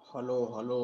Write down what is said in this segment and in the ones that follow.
Hello hello.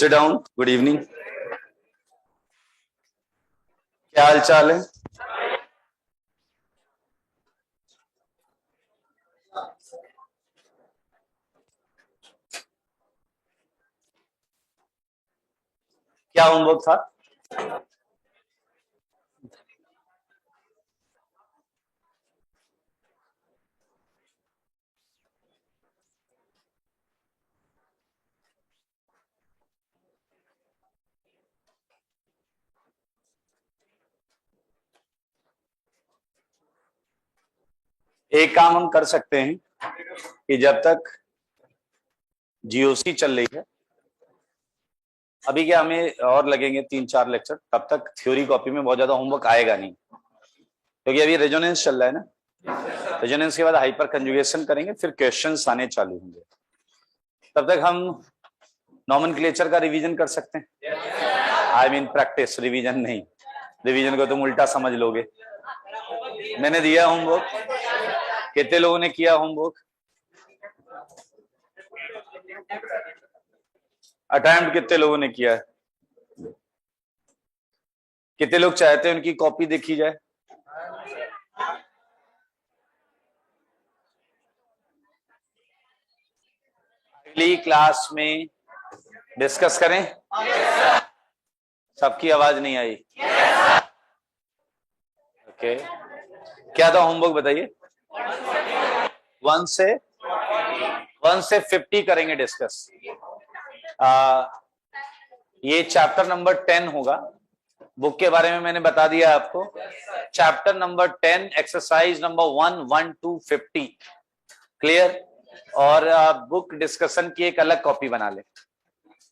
Sit down. Good evening. क्या हाल चाल है? क्या होमवर्क था? एक काम हम कर सकते हैं कि जब तक जीओसी चल रही है, अभी क्या हमें और लगेंगे 3-4 लेक्चर, तब तक थ्योरी कॉपी में बहुत ज्यादा होमवर्क आएगा नहीं, क्योंकि अभी रेजोनेंस चल रहा है ना। रेजोनेंस के बाद हाइपर कंजुगेशन करेंगे, फिर क्वेश्चंस आने चालू होंगे। तब तक हम नॉमेनक्लेचर का रिवीजन कर सकते हैं। आई मीन प्रैक्टिस, रिवीजन नहीं। रिवीजन को तुम उल्टा समझ लोगे। मैंने दिया होमवर्क, कितने लोगों ने किया होमवर्क? अटेम्प्ट कितने लोगों ने किया है? कितने लोग चाहते हैं उनकी कॉपी देखी जाए? अगली क्लास में डिस्कस करें। सबकी आवाज नहीं आई। ओके, क्या था होमवर्क बताइए? 1 से 50 करेंगे डिस्कस। ये चैप्टर नंबर 10 होगा। बुक के बारे में मैंने बता दिया आपको। Chapter number 10, exercise number 1, 1 to 50। Clear? और बुक डिस्कशन की एक अलग कॉपी बना ले,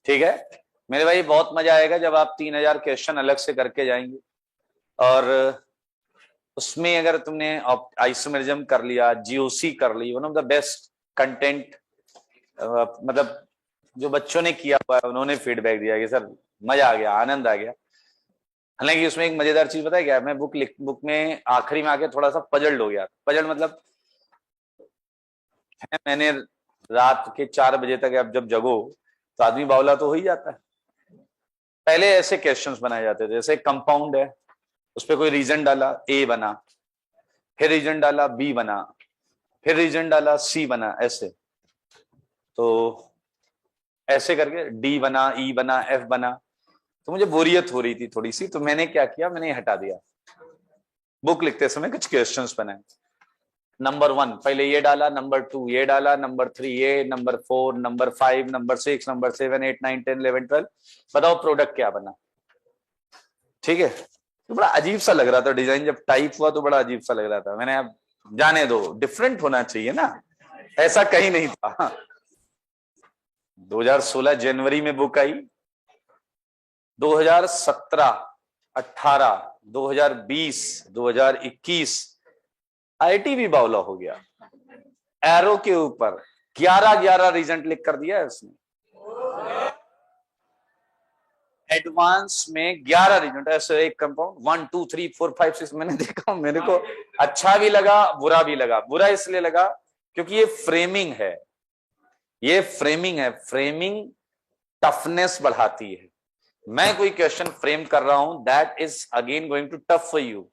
ठीक है मेरे भाई? बहुत मजा आएगा जब आप 3000 क्वेश्चन अलग से करके जाएंगे। और उसमें अगर तुमने आइसोमेरिज्म कर लिया, जीओसी कर ली, one of the best content, मतलब जो बच्चों ने किया हुआ है उन्होंने फीडबैक दिया कि सर मजा आ गया, आनंद आ गया। हालांकि उसमें एक मजेदार चीज पता है क्या? मैं बुक में आखिरी में आके थोड़ा सा पजल्ड हो गया। पजल्ड मतलब मैंने रात के 4 बजे तक अब जब जगो तो आदमी बावला तो हो ही जाता है। पहले ऐसे क्वेश्चंस बनाए जाते थे, जैसे कंपाउंड है, उस पर कोई रीजन डाला, ए बना, फिर रीजन डाला, बी बना, फिर रीजन डाला, सी बना, ऐसे। तो ऐसे करके डी बना, ई बना, एफ बना। तो मुझे बोरियत हो रही थी थोड़ी सी, तो मैंने क्या किया, मैंने हटा दिया। बुक लिखते समय कुछ क्वेश्चंस बनाए। नंबर 1 पहले ये डाला, नंबर 2 ये डाला, नंबर 3 ये, नंबर 4, नंबर 5, नंबर 6, नंबर 7, 8, 9, 10, 11, 12। बताओ प्रोडक्ट क्या बना? ठीक है। तो बड़ा अजीब सा लग रहा था डिजाइन, जब टाइप हुआ तो बड़ा अजीब सा लग रहा था। मैंने अब जाने दो, डिफरेंट होना चाहिए ना, ऐसा कहीं नहीं था। 2016 जनवरी में बुक आई, 2017, 18, 2020, 2021 आईटी भी बावला हो गया। एरो के ऊपर 11 रीजन लिख कर दिया है उसने। एडवांस में 11 रीजन, ऐसे एक कंपाउंड 1 2 3 4 5 6 मैंने देखा, मेरे को अच्छा भी लगा, बुरा भी लगा। बुरा इसलिए लगा क्योंकि ये फ्रेमिंग है, ये फ्रेमिंग है। फ्रेमिंग टफनेस बढ़ाती है। मैं कोई क्वेश्चन फ्रेम कर रहा हूं, that is again going to tough for you.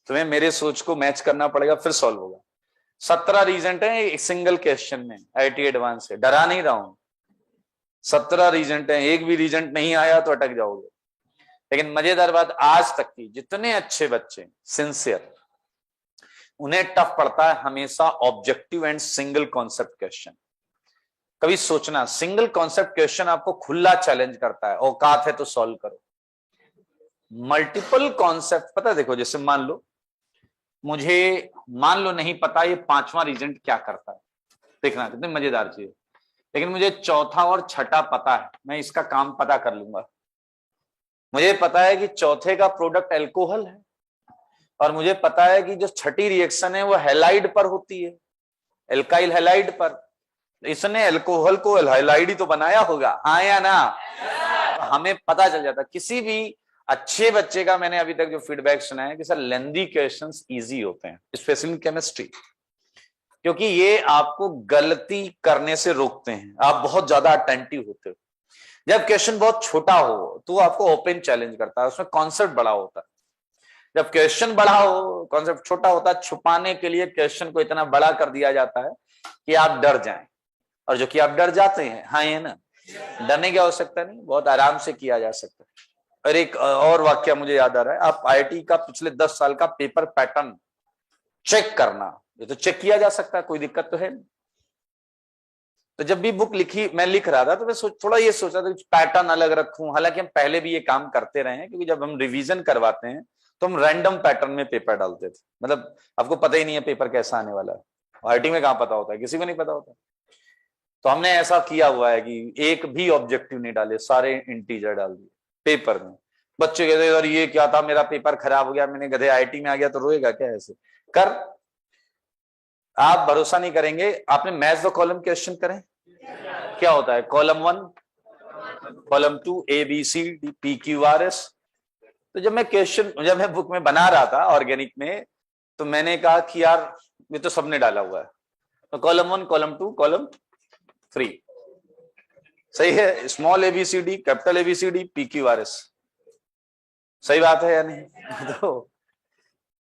तुम्हें मेरे सोच को मैच करना पड़ेगा, फिर सॉल्व होगा। 17 रीजन है एक सिंगल क्वेश्चन में, आईटी एडवांस है। डरा नहीं रहा हूं, 17 रीजन है, एक भी रीजन नहीं आया तो अटक जाओगे। लेकिन मजेदार बात, आज तक की जितने अच्छे बच्चे सिंसियर, उन्हें टफ पड़ता है हमेशा objective and single concept question. कभी सोचना, सिंगल कॉन्सेप्ट क्वेश्चन आपको खुला चैलेंज करता है, औकात है तो सॉल्व करो। मल्टीपल कॉन्सेप्ट पता है, देखो जैसे मान लो नहीं पता ये 5वां रीजन क्या करता है, देखना कितनी मजेदार चीज। लेकिन मुझे चौथा और छठा पता है, मैं इसका काम पता कर लूंगा। मुझे पता है कि चौथे का प्रोडक्ट एल्कोहल है, और मुझे पता है कि जो छठी रिएक्शन है वो हैलाइड पर होती है, एल्काइल हैलाइड पर। इसने एल्कोहल को हैलाइड ही तो बनाया होगा, हाँ या ना? हमें पता चल जाता। किसी भी अच्छे बच्चे का मैंने अभी तक जो फीडबैक सुना है कि सर लेंदी क्वेश्चंस इजी होते हैं, स्पेशली केमिस्ट्री, क्योंकि ये आपको गलती करने से रोकते हैं। आप बहुत ज्यादा अटेंटिव होते हो। जब क्वेश्चन बहुत छोटा हो तो आपको ओपन चैलेंज करता है, उसमें कॉन्सेप्ट बड़ा होता है। जब क्वेश्चन बड़ा हो, कॉन्सेप्ट छोटा होता है, छुपाने के लिए क्वेश्चन को इतना बड़ा कर दिया जाता है कि आप डर जाएं। और जो कि आप डर जाते हैं, हाँ ये ना, डरने की आवश्यकता नहीं, बहुत आराम से किया जा सकता है। और एक और वाक्य मुझे याद आ रहा है, आप आईआईटी का पिछले 10 साल का पेपर पैटर्न चेक करना, ये तो चेक किया जा सकता है, कोई दिक्कत तो है नहीं। तो जब भी बुक लिखी, मैं लिख रहा था, तो मैं थोड़ा ये सोचा था पैटर्न अलग रखूं। हालांकि हम पहले भी ये काम करते रहे हैं, क्योंकि जब हम रिवीजन करवाते हैं तो हम रैंडम पैटर्न में पेपर डालते थे। मतलब आपको पता ही नहीं है पेपर कैसा आने वाला है, आईआईटी में कहां पता होता है, किसी को नहीं पता होता। तो हमने ऐसा किया हुआ है कि एक भी ऑब्जेक्टिव नहीं डाले, सारे इंटीजर डाल दिए पेपर में। बच्चे कहते यार ये क्या था, मेरा पेपर खराब हो गया, मैंने गधे आईआईटी में आ गया तो रोएगा क्या? ऐसे कर, आप भरोसा नहीं करेंगे। आपने मैच द कॉलम क्वेश्चन करें, क्या होता है? Column 1, column 2, A B C D P Q R S. तो जब मैं बुक में बना रहा था ऑर्गेनिक में, तो मैंने कहा कि यार ये तो सबने डाला हुआ है, तो कॉलम 1, कॉलम 2, कॉलम 3 सही है। Small A B C D, capital A B C D, P Q R S, सही बात है या नहीं? तो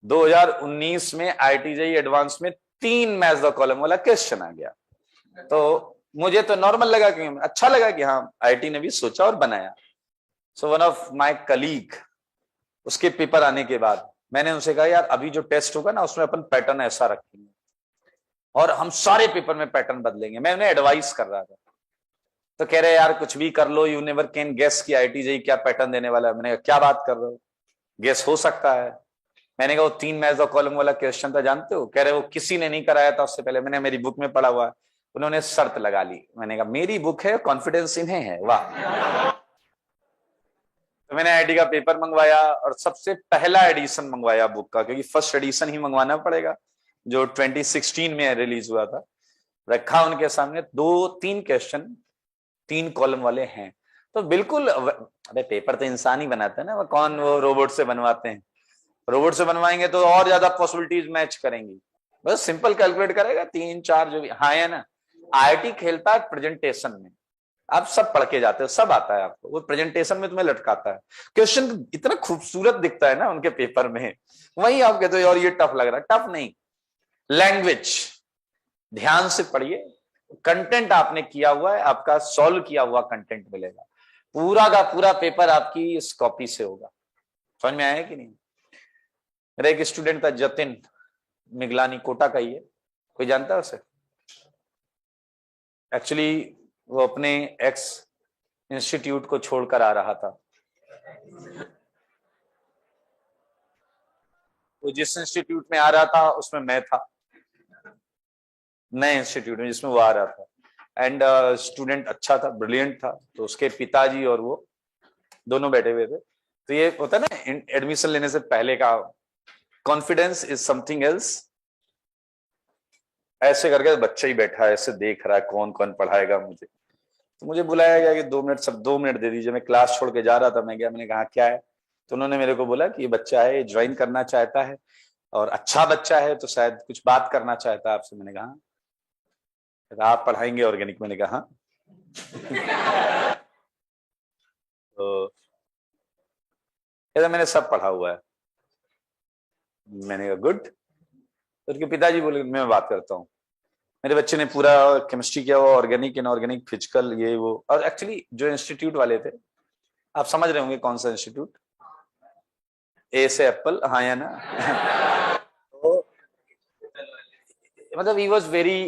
2019 में आईआईटी एडवांस में 3 मैच द कॉलम वाला क्वेश्चन आ गया। तो मुझे तो नॉर्मल लगा, कि अच्छा लगा कि हाँ आईआईटी ने भी सोचा और बनाया। So one of my colleague, उसके पेपर आने के बाद मैंने उनसे कहा यार अभी जो टेस्ट होगा ना, उसमें अपन पैटर्न ऐसा रखेंगे और हम सारे पेपर में पैटर्न बदलेंगे। मैं उन्हें एडवाइस कर रहा था, तो कह रहे यार कुछ भी कर लो, यू नेवर कैन गेस कि आईआईटी क्या पैटर्न देने वाला है। मैंने कहा क्या बात कर रहे हो, गेस हो सकता है। मैंने कहा वो 3 मैच द कॉलम वाला क्वेश्चन था, जानते हो? कह रहे वो किसी ने नहीं कराया था उससे पहले, मैंने मेरी बुक में पढ़ा हुआ है। उन्होंने शर्त लगा ली। मैंने कहा मेरी बुक है, कॉन्फिडेंस इन्हें है, वाह। तो मैंने आईआईटी का पेपर मंगवाया और सबसे पहला एडिशन मंगवाया बुक का, क्योंकि फर्स्ट एडिशन ही मंगवाना पड़ेगा, जो 2016 में रिलीज हुआ था। रखा उनके सामने, 2-3 क्वेश्चन 3 कॉलम वाले हैं। तो बिल्कुल, अबे पेपर तो इंसान ही बनाता है ना, वो कौन वो रोबोट से बनवाते हैं? रोबोट से बनवाएंगे तो और ज्यादा पॉसिबिलिटीज मैच करेंगी। बस सिंपल कैलकुलेट करेगा, 3-4 जो भी, हाँ है ना। आईआईटी खेलता है प्रेजेंटेशन में, आप सब पढ़ के जाते हो, सब आता है आपको, वो प्रेजेंटेशन में तुम्हें लटकाता है। क्वेश्चन इतना खूबसूरत दिखता है ना उनके पेपर में, वही आप कहते हो यार ये टफ लग रहा है। टफ नहीं, लैंग्वेज ध्यान से पढ़िए, कंटेंट आपने किया हुआ है, आपका सॉल्व किया हुआ कंटेंट मिलेगा। पूरा का पूरा पेपर आपकी इस कॉपी से होगा। समझ में आया कि नहीं? मेरा एक स्टूडेंट था जतिन मिगलानी, कोटा का ही है, कोई जानता है उसे? एक्चुअली वो अपने एक्स इंस्टीट्यूट को छोड़कर आ रहा था। वो जिस इंस्टीट्यूट में आ रहा था उसमें मैं था, नए इंस्टीट्यूट में जिसमें वो आ रहा था। एंड स्टूडेंट अच्छा था, ब्रिलियंट था। तो उसके पिताजी और वो दोनों बैठे हुए थे। तो ये होता है ना एडमिशन लेने से पहले का, कॉन्फिडेंस इज समथिंग एल्स। ऐसे करके बच्चा ही बैठा है, ऐसे देख रहा है कौन कौन पढ़ाएगा मुझे। तो मुझे बुलाया गया कि 2 मिनट, सब 2 मिनट दे दीजिए। मैं क्लास छोड़ के जा रहा था, मैं गया, मैंने कहा क्या है? तो उन्होंने मेरे को बोला कि ये बच्चा है, ज्वाइन करना चाहता है और अच्छा बच्चा है, तो शायद कुछ बात करना चाहता है आपसे। मैंने कहा आप पढ़ाएंगे ऑर्गेनिक? मैंने कहा तो मैंने सब पढ़ा हुआ है। मैंने कहा गुड। तो उनके पिताजी बोले मैं बात करता हूँ। मेरे बच्चे ने पूरा केमिस्ट्री किया हुआ, ऑर्गेनिक, इनऑर्गेनिक, फिजिकल, ये वो। और एक्चुअली जो इंस्टीट्यूट वाले थे, आप समझ रहे होंगे कौन सा इंस्टीट्यूट, ए से एप्पल, हाँ या ना? तो मतलब ही वॉज वेरी,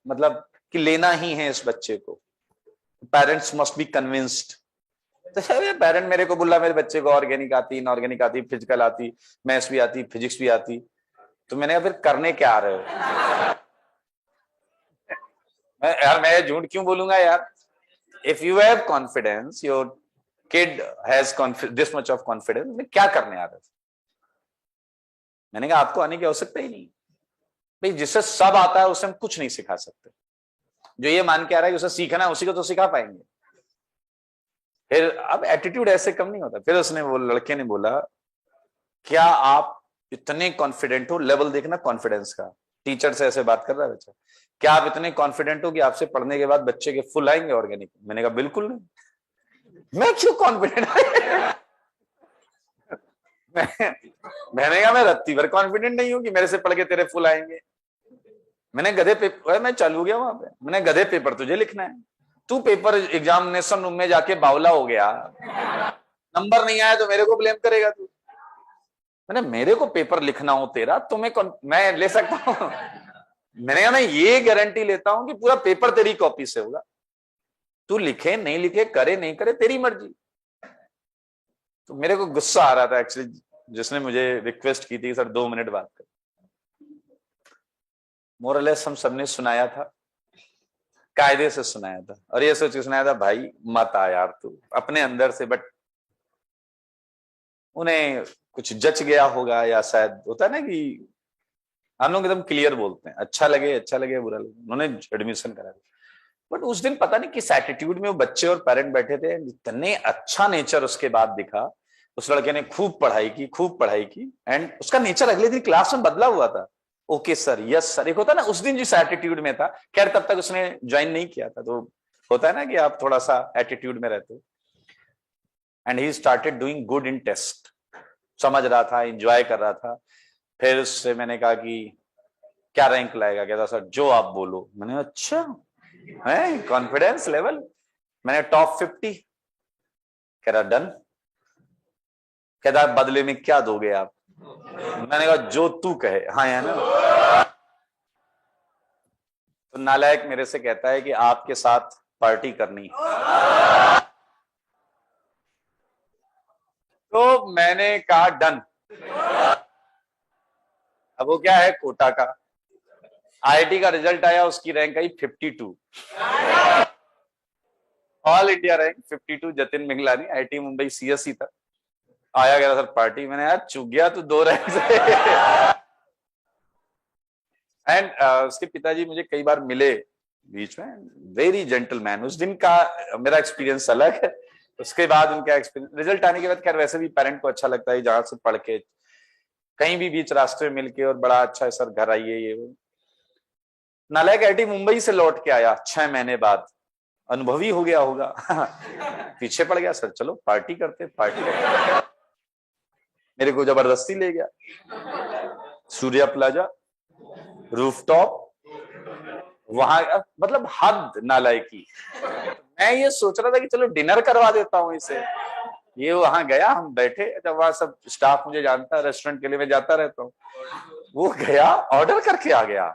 मतलब कि लेना ही है इस बच्चे को, पेरेंट्स मस्ट बी कन्विंस्ड। तो पेरेंट मेरे को बोला मेरे बच्चे को ऑर्गेनिक आती, इनऑर्गेनिक आती, फिजिकल आती, मैथ्स भी आती, फिजिक्स भी आती। तो मैंने कहा फिर करने क्या आ रहे हो? यार मैं झूठ क्यों बोलूंगा यार? If you have confidence, your kid has this much of confidence, मैं क्या करने आ रहा था? मैंने कहा आपको आने की आवश्यकता ही नहीं भाई, जिससे सब आता है उसे हम कुछ नहीं सिखा सकते। जो ये मान के आ रहा है कि उसे सीखना है, उसी को तो सिखा पाएंगे। फिर अब एटीट्यूड ऐसे कम नहीं होता। फिर उसने, वो लड़के ने बोला क्या आप इतने कॉन्फिडेंट हो? लेवल देखना कॉन्फिडेंस का, टीचर से ऐसे बात कर रहा है बच्चा, क्या आप इतने कॉन्फिडेंट हो कि आपसे पढ़ने के बाद बच्चे के फुल आएंगे ऑर्गेनिक? मैंने कहा बिल्कुल नहीं। मैं क्यों कॉन्फिडेंट मैंने कहा मैं रत्ती भर कॉन्फिडेंट नहीं हूं कि मेरे से पढ़ के तेरे फुल आएंगे। मैंने गधे पेपर, मैं चालू गया वहां पे, मैंने गधे पेपर तुझे लिखना है, तू पेपर एग्जामिनेशन रूम में जाके बावला हो गया, नंबर नहीं आया तो मेरे को ब्लेम करेगा तू। मैंने मेरे को पेपर लिखना हो तेरा तो मैं ले सकता हूं। मैंने कहा मैं ये गारंटी लेता हूं कि पूरा पेपर तेरी कॉपी से होगा, तू लिखे नहीं लिखे, करे नहीं करे, तेरी मर्जी। तो मेरे को गुस्सा आ रहा था एक्चुअली, जिसने मुझे रिक्वेस्ट की थी सर 2 मिनट बात कर। मोरलेस हम सबने सुनाया था, कायदे से सुनाया था, और ये सोच के सुनाया था भाई मत आ यार तू अपने अंदर से, बट उन्हें कुछ जच गया होगा, या शायद होता है ना कि हम लोग एकदम क्लियर बोलते हैं, अच्छा लगे बुरा लगे, उन्होंने एडमिशन करा दिया। बट उस दिन पता नहीं किस एटीट्यूड में वो बच्चे और पेरेंट बैठे थे, इतने अच्छा नेचर उसके बाद दिखा। उस लड़के ने खूब पढ़ाई की एंड उसका नेचर अगले दिन क्लास में बदला हुआ था। ओके सर, यस सर, एक होता ना उस दिन जिस एटीट्यूड में था, खैर तब तक उसने ज्वाइन नहीं किया था, तो होता है ना कि आप थोड़ा सा एटीट्यूड में रहते हो। And he started doing good in test, समझ रहा था, एंजॉय कर रहा था। फिर उससे मैंने कहा कि क्या रैंक लाएगा, कहता सर जो आप बोलो। मैंने अच्छा है, कॉन्फिडेंस लेवल। मैंने टॉप 50, कह रहा डन। कहता बदले में क्या दोगे आप? मैंने कहा जो तू कहे। हाँ या ना? तो नालायक मेरे से कहता है कि आपके साथ पार्टी करनी। तो मैंने कहा डन। अब वो क्या है, कोटा का आईआईटी का रिजल्ट आया, उसकी रैंक आई 52, all India rank 52। Jatin Minglani, IIT Mumbai CSE था, आया गया सर पार्टी। मैंने यार चूक गया तू 2 रैंक से। एंड उसके पिताजी मुझे कई बार मिले बीच में, वेरी जेंटलमैन। उस दिन का मेरा एक्सपीरियंस अलग है, उसके बाद उनका एक्सपीरियंस, रिजल्ट आने के बाद खैर वैसे भी पेरेंट को अच्छा लगता है जहां से पढ़ के कहीं भी बीच रास्ते में मिलके, और बड़ा अच्छा है सर घर आइए ये वो। नालायक आईआईटी मुंबई से लौट के आया 6 महीने बाद, अनुभवी हो गया होगा। पीछे पड़ गया, सर चलो पार्टी करते। मेरे को जबरदस्ती ले गया सूर्या प्लाजा, रूफटॉप, वहां मतलब हद नालायकी। मैं ये सोच रहा था कि चलो डिनर करवा देता हूँ इसे। ये वहां गया, हम बैठे, जब वहां सब स्टाफ मुझे जानता है, रेस्टोरेंट के लिए मैं जाता रहता हूँ, वो गया ऑर्डर करके आ गया।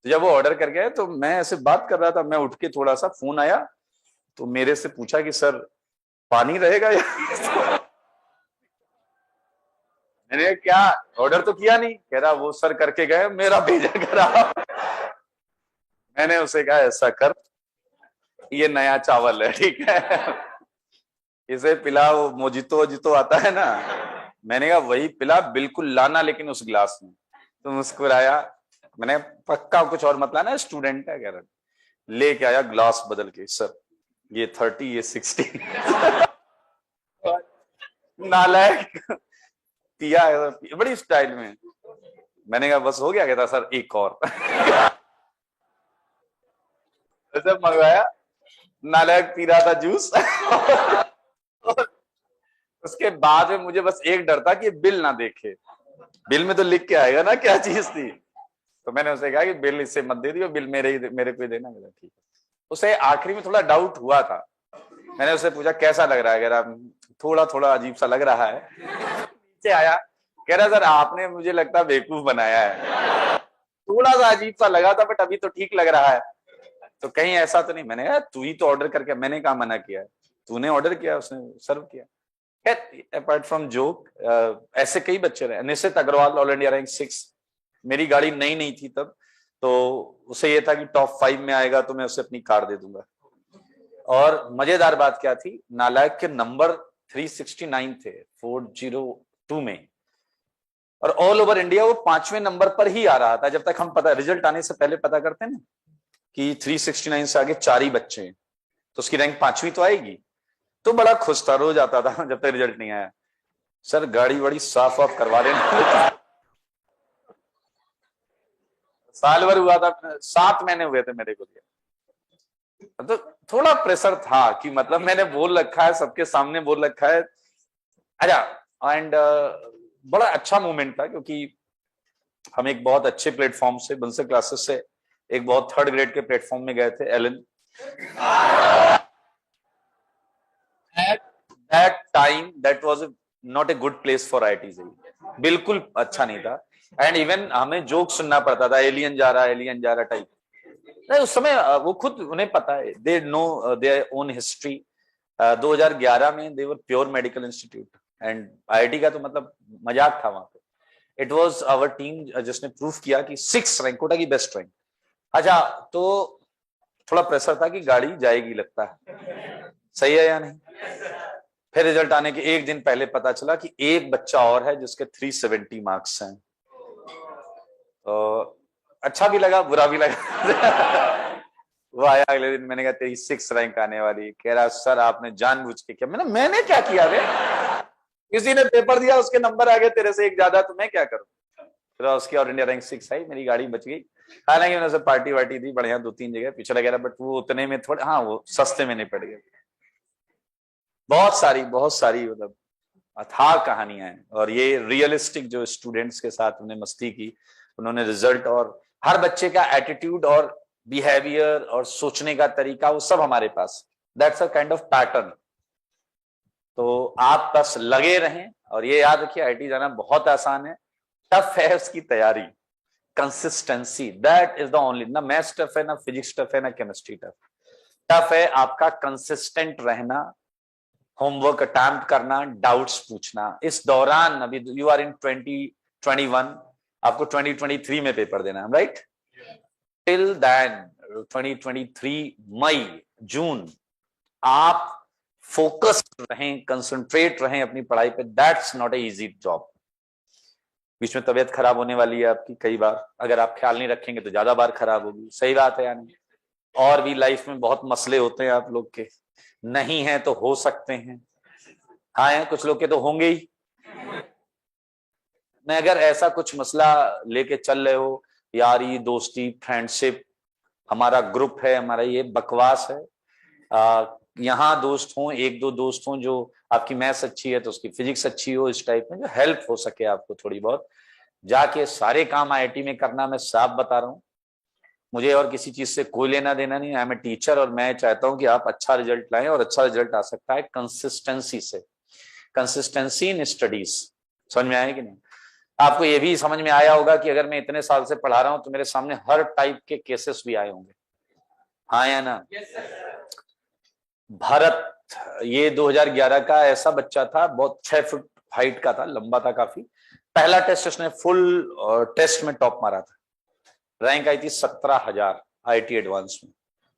तो जब वो ऑर्डर कर गया तो मैं ऐसे बात कर रहा था, मैं उठ के थोड़ा सा, फोन आया तो मेरे से पूछा कि सर पानी रहेगा या? मैंने क्या ऑर्डर तो किया नहीं, कह रहा वो सर करके गए, मेरा भेजा करा। मैंने उसे कहा ऐसा कर, ये नया चावल है ठीक है, इसे पिला, वो मोजितो वोजितो आता है ना, मैंने कहा वही पिला, बिल्कुल लाना लेकिन उस गिलास में। तो मुस्कुराया, मैंने पक्का कुछ और मत लाना, स्टूडेंट है, कह रहा। लेके आया ग्लास बदल के, सर ये 30 ये 60। नालायक पिया है बड़ी स्टाइल में। मैंने कहा बस हो गया, कहता सर एक और। जब मंगवाया, नालायक पी रहा था जूस। उसके बाद में मुझे बस एक डर था कि बिल ना देखे, बिल में तो लिख के आएगा ना क्या चीज थी। तो मैंने उसे कहा कि बिल इससे मत दे दियो, बिल मेरे को ही देना। मेरा ठीक है। उसे आखिरी में थोड़ा डाउट हुआ था, मैंने उससे पूछा कैसा लग रहा है, कह रहा थोड़ा थोड़ा अजीब सा लग रहा है। नीचे आया, कह रहा सर आपने मुझे लगता है बेवकूफ बनाया है, थोड़ा सा अजीब सा लगा था बट अभी तो ठीक लग रहा है। तो कहीं ऐसा तो नहीं? मैंने कहा तू ही तो ऑर्डर करके, मैंने कहा मना किया, तूने ऑर्डर किया, उसने सर्व किया। अपार्ट फ्रॉम जोक, ऐसे कई बच्चे रहे। निश्चित अग्रवाल ऑल इंडिया रैंक 6, मेरी गाड़ी नई नहीं थी तब, तो उसे ये था कि टॉप 5 में आएगा तो मैं उसे अपनी कार दे दूंगा। और मजेदार बात क्या थी, नालायक के नंबर 369 थे 402 में, और ऑल ओवर इंडिया वो 5वें नंबर पर ही आ रहा था। जब तक हम पता रिजल्ट आने से पहले पता करते हैं ना कि 369 से आगे 4 ही बच्चे हैं, तो उसकी रैंक 5वीं तो आएगी। तो बड़ा खुश था, रोज आता था जब तक रिजल्ट नहीं आया, सर गाड़ी वाड़ी साफ वाफ करवा देना। साल भर हुआ था, 7 महीने हुए थे मेरे को दिया। तो थोड़ा प्रेशर था कि मतलब मैंने बोल रखा है, सबके सामने बोल रखा है। अच्छा, एंड बड़ा अच्छा मोमेंट था क्योंकि हम एक बहुत अच्छे प्लेटफॉर्म से, बंसर क्लासेस से एक बहुत थर्ड ग्रेड के प्लेटफॉर्म में गए थे, Allen. That time that was not a good place for IT. बिल्कुल अच्छा नहीं था। एंड इवन हमें जोक सुनना पड़ता था, एलियन जा रहा, एलियन जा रहा टाइप। नहीं, उस समय वो खुद उन्हें पता है, they know their own history. 2011 में they were pure medical institute, and IIT का तो मतलब मजाक था वहां पे। इट वाज आवर टीम जिसने प्रूफ किया कि 6 रैंक, कोटा की बेस्ट रैंक। अच्छा, तो थोड़ा प्रेशर था कि गाड़ी जाएगी लगता है, सही है या नहीं। फिर रिजल्ट आने के एक दिन पहले पता चला कि एक बच्चा और है जिसके 370 मार्क्स हैं। तो अच्छा भी लगा, बुरा भी लगा। वो आया अगले दिन, मैंने कहा तेरी 6 रैंक आने वाली। कह रहा सर आपने जानबूझ के किया। मैंने क्या किया रे? किसी ने पेपर दिया, उसके नंबर आ गए तेरे से एक ज्यादा, तो मैं क्या करूं? फिर उसकी ऑल इंडिया रैंक 6 आई, मेरी गाड़ी बच गई। हालांकि मैंने पार्टी वार्टी दी बढ़िया 2-3 जगह पिछड़ा गया, बट वो उतने में थोड़े, हाँ वो सस्ते में नहीं पड़ गए। बहुत सारी मतलब अथाह कहानियां हैं। और ये रियलिस्टिक जो स्टूडेंट्स के साथ उन्होंने मस्ती की, उन्होंने रिजल्ट और हर बच्चे का एटीट्यूड और बिहेवियर और सोचने का तरीका, वो सब हमारे पास, that's a kind of pattern. तो आप बस लगे रहें और ये याद रखिए, आईटी जाना बहुत आसान है, टफ है उसकी तैयारी। Consistency, that is the only. ना मैथ्स टफ है, ना फिजिक्स टफ है, ना केमिस्ट्री टफ। टफ है आपका कंसिस्टेंट रहना, होमवर्क अटेम्प्ट करना, डाउट्स पूछना। इस दौरान अभी यू आर इन 2021, आपको 2023 में पेपर देना है, राइट? टिल देन 2023 मई जून आप फोकस रहें, कंसंट्रेट रहें अपनी पढ़ाई पे। That's not a easy job. बीच में तबीयत खराब होने वाली है आपकी कई बार, अगर आप ख्याल नहीं रखेंगे तो ज्यादा बार खराब होगी, सही बात है यानी। और भी लाइफ में बहुत मसले होते हैं आप लोग के, नहीं है तो हो सकते हैं, हाँ है कुछ लोग के तो होंगे ही। मैं अगर ऐसा कुछ मसला लेके चल रहे हो, यारी दोस्ती फ्रेंडशिप, हमारा ग्रुप है, हमारा ये बकवास है, यहाँ दोस्त हों, एक दो दोस्त हों जो आपकी मैथ्स अच्छी है तो उसकी फिजिक्स अच्छी हो, इस टाइप में जो हेल्प हो सके आपको थोड़ी बहुत, जाके सारे काम आईआईटी में करना। मैं साफ बता रहा हूँ, मुझे और किसी चीज से कोई लेना देना नहीं। आई एम ए टीचर और मैं चाहता हूं कि आप अच्छा रिजल्ट लाएं, और अच्छा रिजल्ट आ सकता है कंसिस्टेंसी से। कंसिस्टेंसी इन स्टडीज, समझ में आया कि नहीं? आपको ये भी समझ में आया होगा कि अगर मैं इतने साल से पढ़ा रहा हूं तो मेरे सामने हर टाइप के केसेस भी आए होंगे, हाँ या ना? भरत, ये 2011 का ऐसा बच्चा था, बहुत 6 फुट हाइट का था, लंबा था काफी। पहला टेस्ट उसने फुल टेस्ट में टॉप मारा था, रैंक आई थी 17,000 आईटी एडवांस में।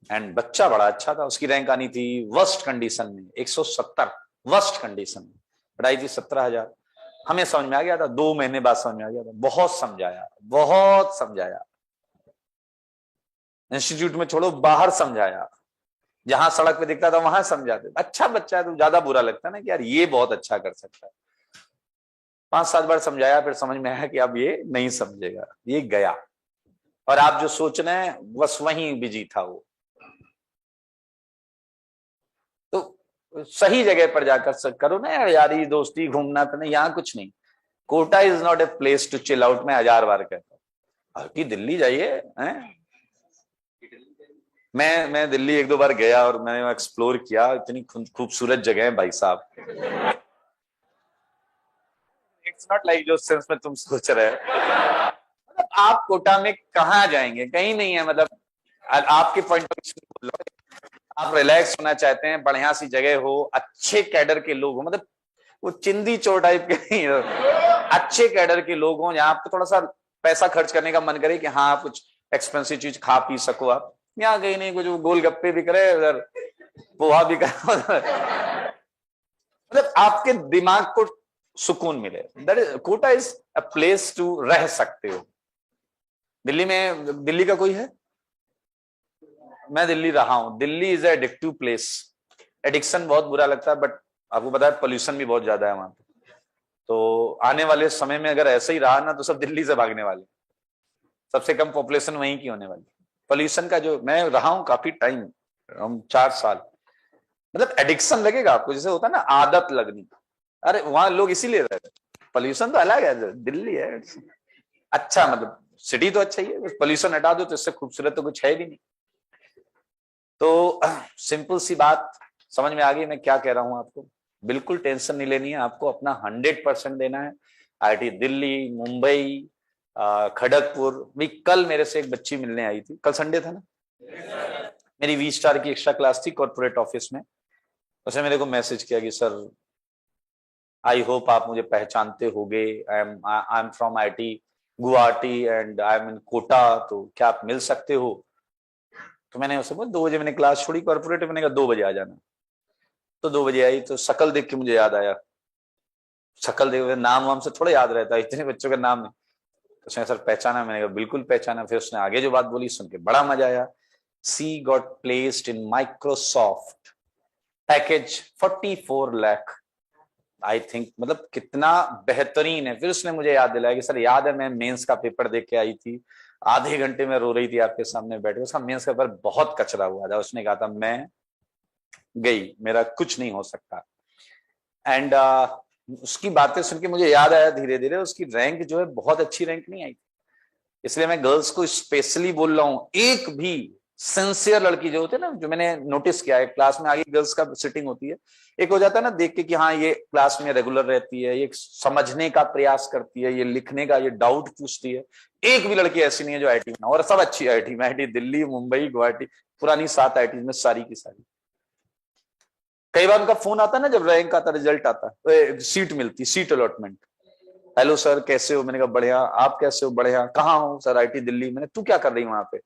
एंड बच्चा बड़ा अच्छा था, उसकी रैंक आनी थी वर्स्ट कंडीशन में 170, वर्स्ट कंडीशन में, बट आई थी 17,000। हमें समझ में आ गया था, 2 महीने बाद समझ में आ गया था, बहुत समझाया, बहुत समझाया, इंस्टीट्यूट में छोड़ो बाहर समझाया, जहां सड़क पे दिखता था वहां समझाते। अच्छा बच्चा है तो ज्यादा बुरा लगता है ना कि यार ये बहुत अच्छा कर सकता है। 5-7 बार समझाया, फिर समझ में आया कि अब ये नहीं समझेगा, ये गया। और आप जो सोच रहे हैं बस वहीं बिजी था वो। तो सही जगह पर जाकर करो ना यारी दोस्ती, घूमना फिरना, यहाँ कुछ नहीं। Kota is not a place to chill out, मैं 1000 बार कहता हूँ कि दिल्ली जाइए हैं। मैं दिल्ली 1-2 बार गया और मैंने एक्सप्लोर किया, इतनी खूबसूरत जगह है भाई साहब। इट्स नॉट लाइक जो सेंस में तुम सोच रहे हो। मतलब आप कोटा में कहाँ जाएंगे, कहीं नहीं है। मतलब आपके पॉइंट ऑफ व्यू बोल रहा हूं, आप रिलैक्स होना चाहते हैं, बढ़िया सी जगह हो, अच्छे कैडर के लोग हो, मतलब वो चिंदी चोर टाइप के नहीं हो, अच्छे कैडर के लोग हों, जहां आपको थोड़ा सा पैसा खर्च करने का मन करे कि हाँ कुछ एक्सपेंसिव चीज खा पी सको आप। यहाँ कहीं नहीं, कुछ गोलगप्पे भी करे उधर, पोहा भी करे, मतलब आपके दिमाग को सुकून मिले। That is Kota is a place to रह सकते हो। दिल्ली में, दिल्ली का कोई है? मैं दिल्ली रहा हूं, Delhi is addictive place. Addiction बहुत बुरा लगता है, बट आपको पता है पोल्यूशन भी बहुत ज्यादा है वहां पे। तो आने वाले समय में अगर ऐसे ही रहा ना तो सब दिल्ली से भागने वाले, सबसे कम पॉपुलेशन वहीं की होने वाली। पोल्यूशन का जो, मैं रहा हूं काफी टाइम हम 4 साल, मतलब एडिक्शन लगेगा आपको, जैसे होता है ना आदत लगनी। अरे वहां लोग इसीलिए रह रहे, पोल्यूशन तो अलग है, दिल्ली है अच्छा, मतलब सिटी तो अच्छा ही है, पोल्यूशन हटा दो तो इससे खूबसूरत तो कुछ है भी नहीं। तो सिंपल सी बात समझ में आ गई मैं क्या कह रहा हूं आपको। बिल्कुल टेंशन नहीं लेनी है, आपको अपना 100% देना है। आईआईटी दिल्ली, मुंबई, खड़गपुर भी। कल मेरे से एक बच्ची मिलने आई थी, कल संडे था ना, मेरी वी स्टार की एक्स्ट्रा क्लास थी कॉर्पोरेट ऑफिस में। उसने मेरे को मैसेज किया कि सर आई होप आप मुझे पहचानते होगे, I am from IIT Guwahati and I am in Kota, तो क्या आप मिल सकते हो। तो मैंने उससे बोला 2 बजे मैंने क्लास छोड़ी कॉर्पोरेट, मैंने कहा 2 बजे आ जाना। तो 2 बजे आई, तो शक्ल देख के मुझे याद आया, शक्ल देख के नाम वाम से थोड़ा याद रहता है, इतने बच्चों का नाम है। तो उसने सर पहचाना, मैंने कहा बिल्कुल पहचाना। फिर उसने आगे जो बात बोली सुन के बड़ा मजा आया। She got placed in Microsoft, package 44 lakh, I think, मतलब कितना बेहतरीन है। फिर उसने मुझे याद दिलाया कि सर याद है मैं मेंस का पेपर देख के आई थी, आधे घंटे में रो रही थी आपके सामने बैठ के, उसका मेंस का पेपर बहुत कचरा हुआ था, उसने कहा था मैं गई, मेरा कुछ नहीं हो सकता। एंड उसकी बातें सुन के मुझे याद आया धीरे धीरे, उसकी रैंक जो है बहुत अच्छी रैंक नहीं आई। इसलिए मैं गर्ल्स को स्पेशली बोल रहा हूं, एक भी सिंसियर लड़की जो होती है ना, जो मैंने नोटिस किया है क्लास में आगे गर्ल्स का सिटिंग होती है, एक हो जाता है ना देख के कि हाँ ये क्लास में रेगुलर रहती है, ये समझने का प्रयास करती है, ये लिखने का, ये डाउट पूछती है। एक भी लड़की ऐसी नहीं है जो आईटी में, और सब अच्छी आईटी में, आईटी दिल्ली, मुंबई, गुवाहाटी, पुरानी 7 आईटी में सारी की सारी। कई बार उनका फोन आता है ना, जब रैंक आता, रिजल्ट आता है, सीट मिलती, सीट अलॉटमेंट, हेलो सर कैसे हो, मैंने कहा बढ़िया, आप कैसे हो, बढ़िया, कहाँ हो सर, आईटी दिल्ली। मैंने तू क्या कर रही वहां पे,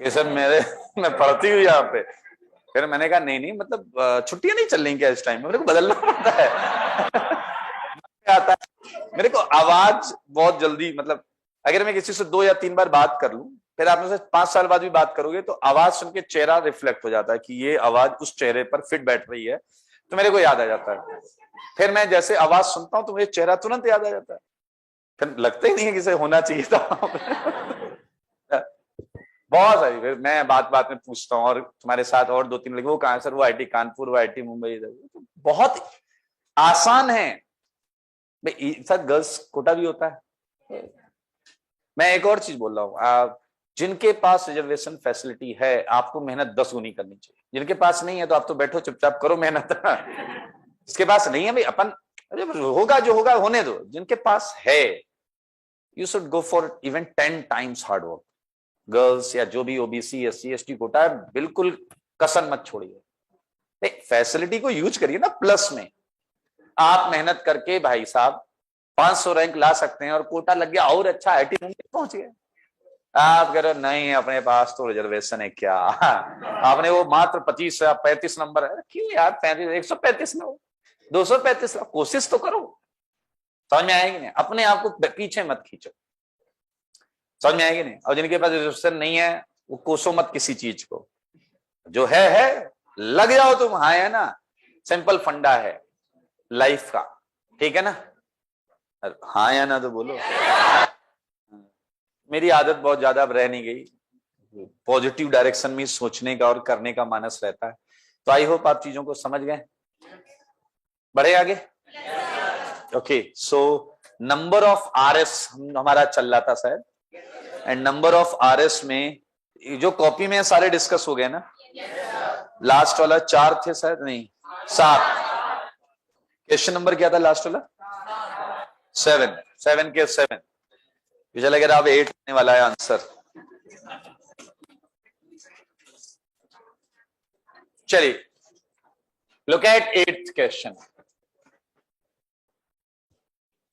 ये सर मेरे मैं पढ़ती हूँ यहाँ पे। फिर मैंने कहा नहीं नहीं, मतलब छुट्टियां नहीं चल रही क्या इस टाइम में, मेरे को बदलना पड़ता है आता है मेरे को आवाज बहुत जल्दी, मतलब अगर मैं किसी से 2 या 3 बार बात कर लूं, फिर आप मुझसे 5 साल बाद भी बात करोगे तो आवाज सुन के चेहरा रिफ्लेक्ट हो जाता है कि ये आवाज उस चेहरे पर फिट बैठ रही है, तो मेरे को याद आ जाता है। फिर मैं जैसे आवाज सुनता हूं तो मुझे चेहरा तुरंत याद आ जाता है, फिर लगता ही नहीं है कि होना चाहिए था बहुत सारी। फिर मैं बात बात में पूछता हूँ, और तुम्हारे साथ और 2-3 लगे, वो कहाँ है सर, वो आईटी कानपुर, वो आईटी मुंबई। तो बहुत आसान है सर, गर्ल्स कोटा भी होता है। मैं एक और चीज बोल रहा हूँ, जिनके पास रिजर्वेशन फैसिलिटी है आपको मेहनत 10 गुनी करनी चाहिए, जिनके पास नहीं है तो आप तो बैठो चुपचाप करो मेहनत जिसके पास नहीं है भाई अपन, अरे होगा जो होगा होने दो, जिनके पास है you should go for even 10 times hard work. Girls या जो भी ओबीसी एससी एसटी कोटा है, बिल्कुल कसर मत छोड़िए, फैसिलिटी को यूज करिए ना प्लस में। आप मेहनत करके भाई साहब 500 रैंक ला सकते हैं और कोटा लग गया और अच्छा, आईटी मुंबई पहुंच गए। आप कह रहे हो नहीं अपने पास तो रिजर्वेशन है क्या आपने वो मात्र 25 या 35 नंबर है, क्यों यार 35 135 में हो, 235, कोशिश तो करो। समझ में आएगी नहीं, अपने आप को पीछे मत खींचो, समझ में आएगी नहीं। और जिनके पास रिजर्वेशन नहीं है वो कोसो मत किसी चीज को, जो है लग जाओ तुम, हाँ है ना, सिंपल फंडा है लाइफ का, ठीक है ना। हाँ या ना तो बोलो। मेरी आदत बहुत ज्यादा अब रह नहीं गई, पॉजिटिव डायरेक्शन में सोचने का और करने का मानस रहता है। तो आई होप आप चीजों को समझ गए, बढ़े आगे। Okay, so number of RS हमारा चल रहा था शायद, एंड नंबर ऑफ आरएस में जो कॉपी में सारे डिस्कस हो गए ना, लास्ट वाला 4 थे शायद, नहीं 7। क्वेश्चन नंबर क्या था लास्ट वाला, 7 के 7, मुझे लग रहा अब 8 आने वाला है आंसर। चलिए लुक एट 8th क्वेश्चन,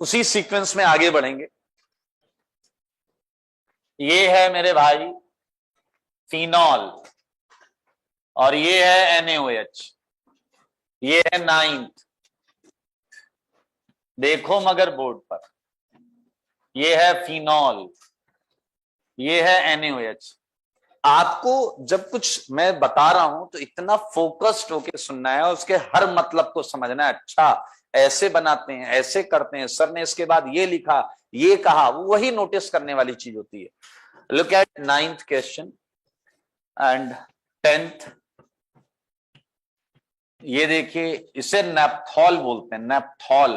उसी सीक्वेंस में आगे बढ़ेंगे। ये है मेरे भाई फिनॉल, और ये है NaOH, ये है 9th, देखो मगर बोर्ड पर, ये है फिनॉल, ये है NaOH। आपको जब कुछ मैं बता रहा हूं तो इतना फोकस्ड होकर सुनना है और उसके हर मतलब को समझना है। अच्छा ऐसे बनाते हैं, ऐसे करते हैं, सर ने इसके बाद ये लिखा, ये कहा, वही नोटिस करने वाली चीज होती है। Look at 9th question and 10th ये देखिए, इसे नैप्थॉल बोलते हैं, naphthol.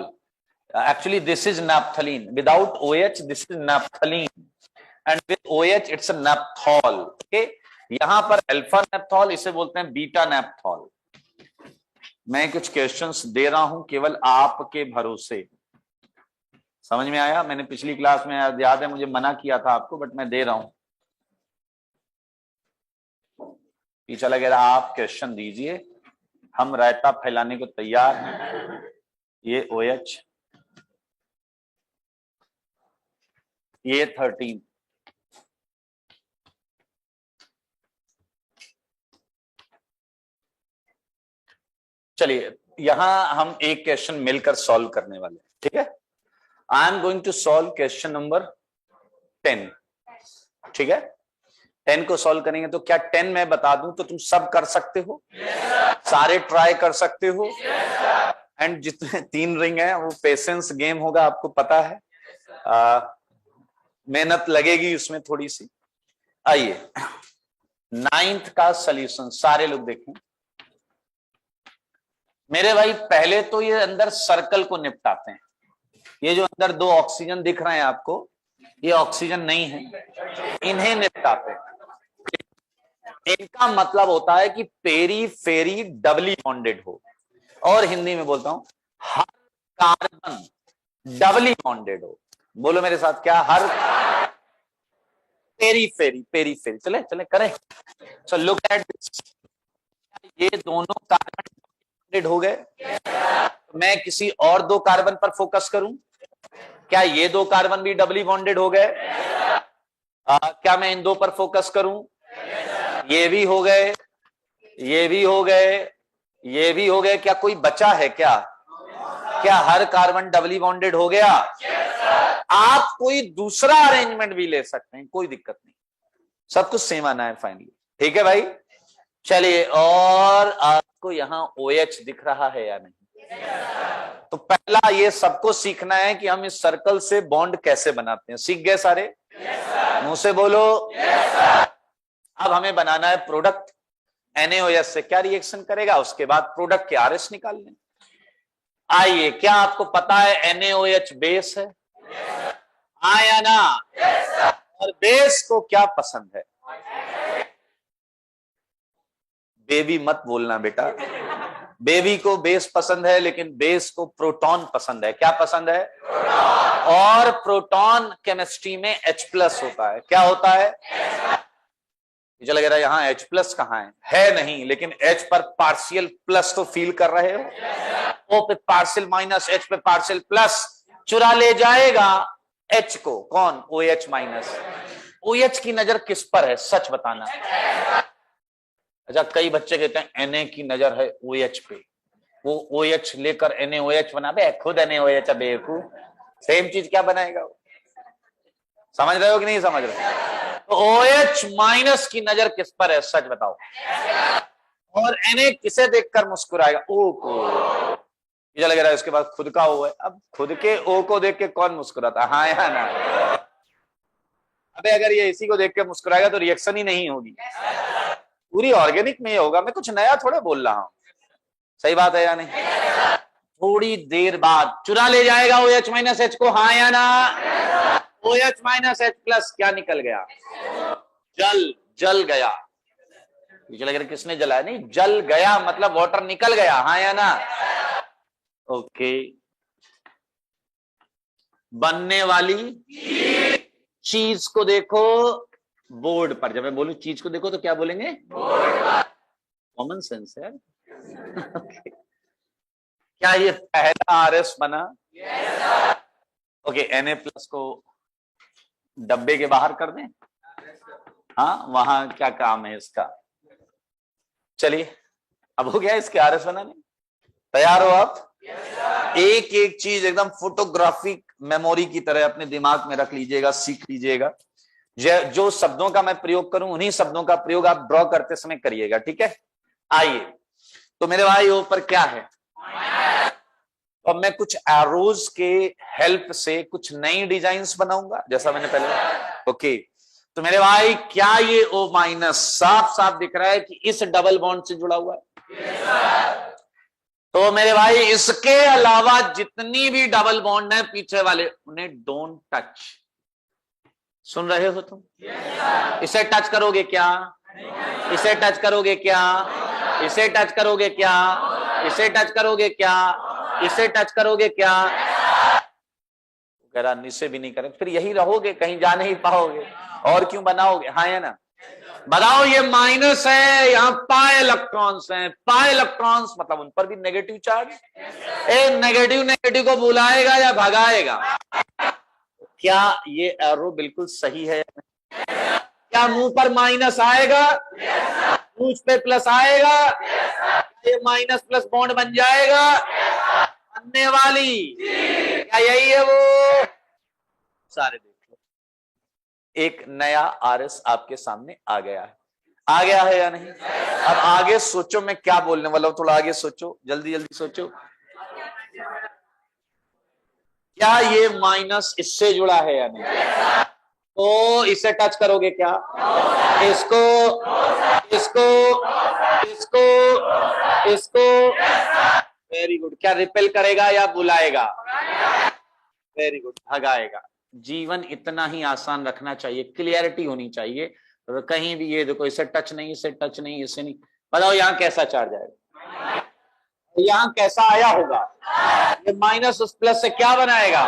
Actually this is naphthalene, without OH this is naphthalene, and with OH it's naphthol. Okay, यहां पर अल्फा नैप्थॉल, इसे बोलते हैं बीटा नैप्थॉल। मैं कुछ क्वेश्चंस दे रहा हूं केवल आपके भरोसे। समझ में आया? मैंने पिछली क्लास में, याद है मुझे मना किया था आपको, बट मैं दे रहा हूं। पीछा लगेगा, आप क्वेश्चन दीजिए, हम रायता फैलाने को तैयार हैं। ये OH, ये 13, चलिए यहां हम एक क्वेश्चन मिलकर सॉल्व करने वाले हैं, ठीक है? I am going to solve question number 10, ठीक है? 10 को सॉल्व करेंगे तो क्या 10 मैं बता दूं तो तुम सब कर सकते हो? सारे ट्राई कर सकते हो? एंड जितने 3 रिंग है वो पेशेंस गेम होगा, आपको पता है, मेहनत लगेगी उसमें थोड़ी सी। आइए 9th का सॉल्यूशन सारे लोग देखें मेरे भाई। पहले तो ये अंदर सर्कल को निपटाते हैं। ये जो अंदर 2 ऑक्सीजन दिख रहे हैं आपको, ये ऑक्सीजन नहीं है, इन्हें निपटाते हैं। इनका मतलब होता है कि पेरी फेरी डबली बॉन्डेड हो, और हिंदी में बोलता हूं हर कार्बन डबली बॉन्डेड हो। बोलो मेरे साथ, क्या? हर पेरी फेरी, पेरी फेरी, चले चले करें। सो लुक एट दिस, ये दोनों कार्बन बॉन्डेड हो गए। मैं किसी और 2 कार्बन पर फोकस करूं, क्या ये 2 कार्बन भी डबली बॉन्डेड हो गए? क्या मैं इन 2 पर फोकस करूं? ये भी हो गए, ये भी हो गए, ये भी हो गए। क्या कोई बचा है क्या? क्या हर कार्बन डबली बॉन्डेड हो गया? आप कोई दूसरा अरेंजमेंट भी ले सकते हैं, कोई दिक्कत नहीं, सब कुछ सेम आना है फाइनली, ठीक है भाई? चलिए, और आपको यहां OH दिख रहा है या नहीं? तो पहला ये सबको सीखना है कि हम इस सर्कल से बॉन्ड कैसे बनाते हैं। सीख गए सारे? मुंह से बोलो। अब हमें बनाना है प्रोडक्ट। NaOH से क्या रिएक्शन करेगा, उसके बाद प्रोडक्ट के RS निकाल लें। आइए, क्या आपको पता है NaOH बेस है? आया ना? और बेस को क्या पसंद है? बेबी मत बोलना बेटा, बेबी को बेस पसंद है, लेकिन बेस को प्रोटॉन पसंद है। क्या पसंद है? और प्रोटॉन केमिस्ट्री में H+ होता है। क्या होता है? मुझे लग रहा है यहां H+ कहां है नहीं, लेकिन H पर पार्शियल प्लस तो फील कर रहे हो। O पे पार्शियल माइनस, H पे पार्शियल प्लस, चुरा ले जाएगा H को कौन? OH-। OH की नजर किस पर है, सच बताना। अच्छा, कई बच्चे कहते हैं Na की नजर है OH पे, वो OH लेकर NaOH बना। बे खुद NaOH है बेवकूफ, सेम चीज क्या बनाएगा वो? समझ रहे हो कि नहीं समझ रहे? तो OH- की नजर किस पर है, सच बताओ। और Na किसे देखकर मुस्कुराएगा? O को। मुझे लग रहा है उसके बाद खुद का O है। अब खुद के O को देख के कौन मुस्कुराता? हाँ या ना? अबे अगर ये इसी को देख के मुस्कुराएगा तो रिएक्शन ही नहीं होगी, पूरी ऑर्गेनिक में होगा। मैं कुछ नया थोड़ा बोल रहा हूं, सही बात है या नहीं? थोड़ी देर बाद चुरा ले जाएगा OH- को, हाँ या ना? OH-H+ क्या निकल गया? जल गया। मुझे लग रहा है किसने जलाया? नहीं, जल गया मतलब वाटर निकल गया, हाँ या ना? ओके, बनने वाली चीज को देखो बोर्ड पर। जब मैं बोलूं चीज को देखो तो क्या बोलेंगे? कॉमन सेंस है। okay. क्या ये पहला RS बना? ओके, Na+ को डब्बे के बाहर कर दें। हाँ, वहां क्या काम है इसका? चलिए, अब हो गया इसके RS बनाने। तैयार हो आप? एक एक चीज एकदम फोटोग्राफिक मेमोरी की तरह अपने दिमाग में रख लीजिएगा, सीख लीजिएगा। जो शब्दों का मैं प्रयोग करूं उन्हीं शब्दों का प्रयोग आप ड्रॉ करते समय करिएगा, ठीक है? आइए, तो मेरे भाई ऊपर क्या है? अब मैं कुछ एरोज के हेल्प से कुछ नई डिजाइन्स बनाऊंगा, जैसा मैंने पहले। ओके, तो मेरे भाई क्या ये O- साफ साफ दिख रहा है कि इस डबल बॉन्ड से जुड़ा हुआ है? तो मेरे भाई इसके अलावा जितनी भी डबल बॉन्ड है पीछे वाले, उन्हें डोंट टच। सुन रहे हो तुम? इसे टच करोगे क्या? इसे टच करोगे क्या? इसे टच करोगे क्या? इसे टच करोगे क्या? इसे टच करोगे क्या? कह रहा इसे भी नहीं करें, फिर यही रहोगे, कहीं जा नहीं पाओगे, और क्यों बनाओगे? हाँ या ना? बताओ, ये माइनस है, यहाँ पाई इलेक्ट्रॉन्स हैं, पाई इलेक्ट्रॉन्स मतलब उन पर भी नेगेटिव चार्ज। ए नेगेटिव नेगेटिव को बुलाएगा या भगाएगा? क्या ये एरो बिल्कुल सही है? क्या मुंह पर माइनस आएगा? मुंह पे प्लस आएगा? ये माइनस प्लस बॉन्ड बन जाएगा बनने वाली? क्या यही है वो? सारे देख लो, एक नया आरएस आपके सामने आ गया है। आ गया है या नहीं? अब आगे सोचो मैं क्या बोलने वाला हूं, थोड़ा आगे सोचो, जल्दी जल्दी सोचो। क्या ये माइनस इससे जुड़ा है या नहीं? तो इसे टच करोगे क्या? इसको, इसको, इसको, इसको। Very good. क्या रिपेल करेगा या बुलाएगा? Very good, भगाएगा। जीवन इतना ही आसान रखना चाहिए, क्लियरिटी होनी चाहिए। कहीं भी ये देखो, इसे टच नहीं, इसे टच नहीं, इसे नहीं। बताओ यहाँ कैसा चार्ज आएगा? यहाँ कैसा आया होगा? ये माइनस उस प्लस से क्या बनाएगा?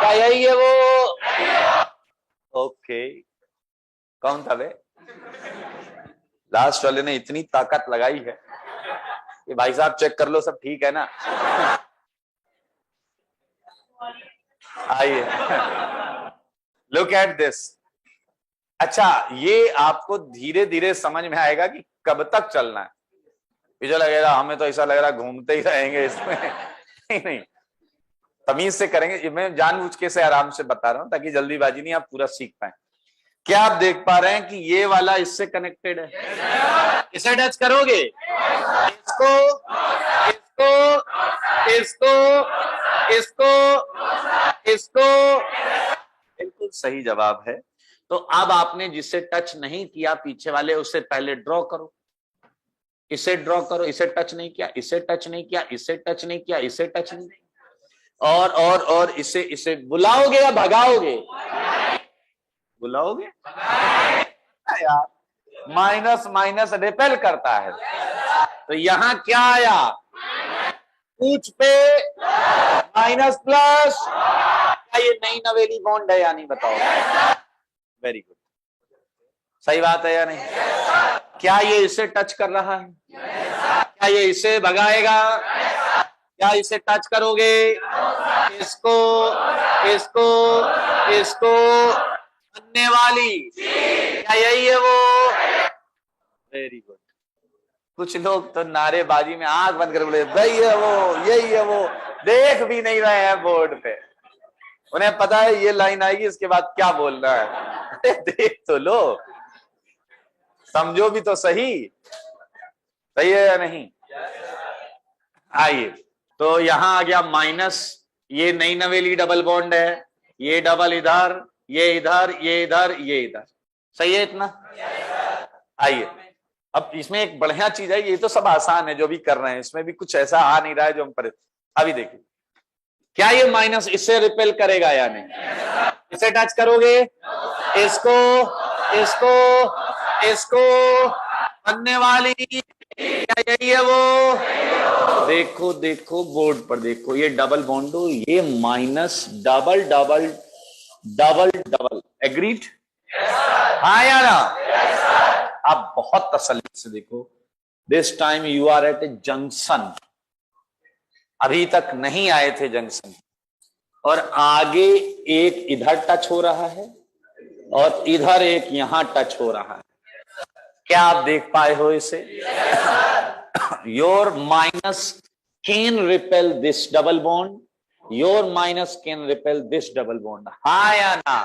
क्या यही है वो? ओके, कौन था वे? लास्ट वाले ने इतनी ताकत लगाई है कि भाई साहब चेक कर लो सब ठीक है ना। आइए, लुक एट दिस। अच्छा, ये आपको धीरे धीरे समझ में आएगा कि कब तक चलना है। मुझे लगेगा, हमें तो ऐसा लग रहा घूमते ही रहेंगे इसमें। नहीं नहीं, तमीज से करेंगे। मैं जानबूझ के से आराम से बता रहा हूं ताकि जल्दीबाजी नहीं, आप पूरा सीख पाए। क्या आप देख पा रहे हैं कि ये वाला इससे कनेक्टेड है? इसे टच करोगे? इसको, इसको, इसको, इसको, इसको। बिल्कुल सही जवाब है। तो अब आपने जिसे टच नहीं किया पीछे वाले, उसे पहले ड्रॉ करो। इसे ड्रॉ करो। इसे टच नहीं किया, इसे टच नहीं किया, इसे टच नहीं किया, इसे टच नहीं किया, और इसे बुलाओगे या भगाओगे? बुलाओगे यार, माइनस माइनस रिपेल करता है। तो यहां क्या आया? पूछ पे माइनस प्लस। क्या ये नई नवेली बॉन्ड है या नहीं? बताओ। वेरी गुड, सही बात है या नहीं? क्या ये इसे टच कर रहा है? क्या ये इसे भगाएगा? क्या इसे टच करोगे? इसको, इसको, इसको बनने वाली? क्या यही है वो? Very good. कुछ लोग तो नारेबाजी में आंख बंद कर बोले भाई है वो, यही है वो, देख भी नहीं रहे हैं बोर्ड पे। उन्हें पता है ये लाइन आएगी, इसके बाद क्या बोलना है। देख तो लो, समझो भी तो सही। सही है या नहीं? आइए, तो यहां आ गया माइनस। ये नई नवेली डबल बॉन्ड है, ये डबल इधर, ये इधर, ये इधर, ये इधर। सही है इतना? आइए, अब इसमें एक बढ़िया चीज है, ये तो सब आसान है जो भी कर रहे हैं, इसमें भी कुछ ऐसा आ नहीं रहा है जो हम पर। अभी देखिए, क्या ये माइनस इससे रिपेल करेगा या नहीं? इसे टच करोगे? इसको, इसको, इसको बनने वाली? क्या यही है वो? देखो देखो बोर्ड पर देखो, ये डबल बॉन्डो, ये minus double double double double. Agreed? हाँ या ना? आप बहुत तसल्ली से देखो। This time you are at a junction. अभी तक नहीं आए थे जंक्शन, और आगे एक इधर टच हो रहा है और इधर एक यहां टच हो रहा है। क्या आप देख पाए हो इसे? Your minus can repel this double bond, your minus can repel this double bond. हाँ या ना?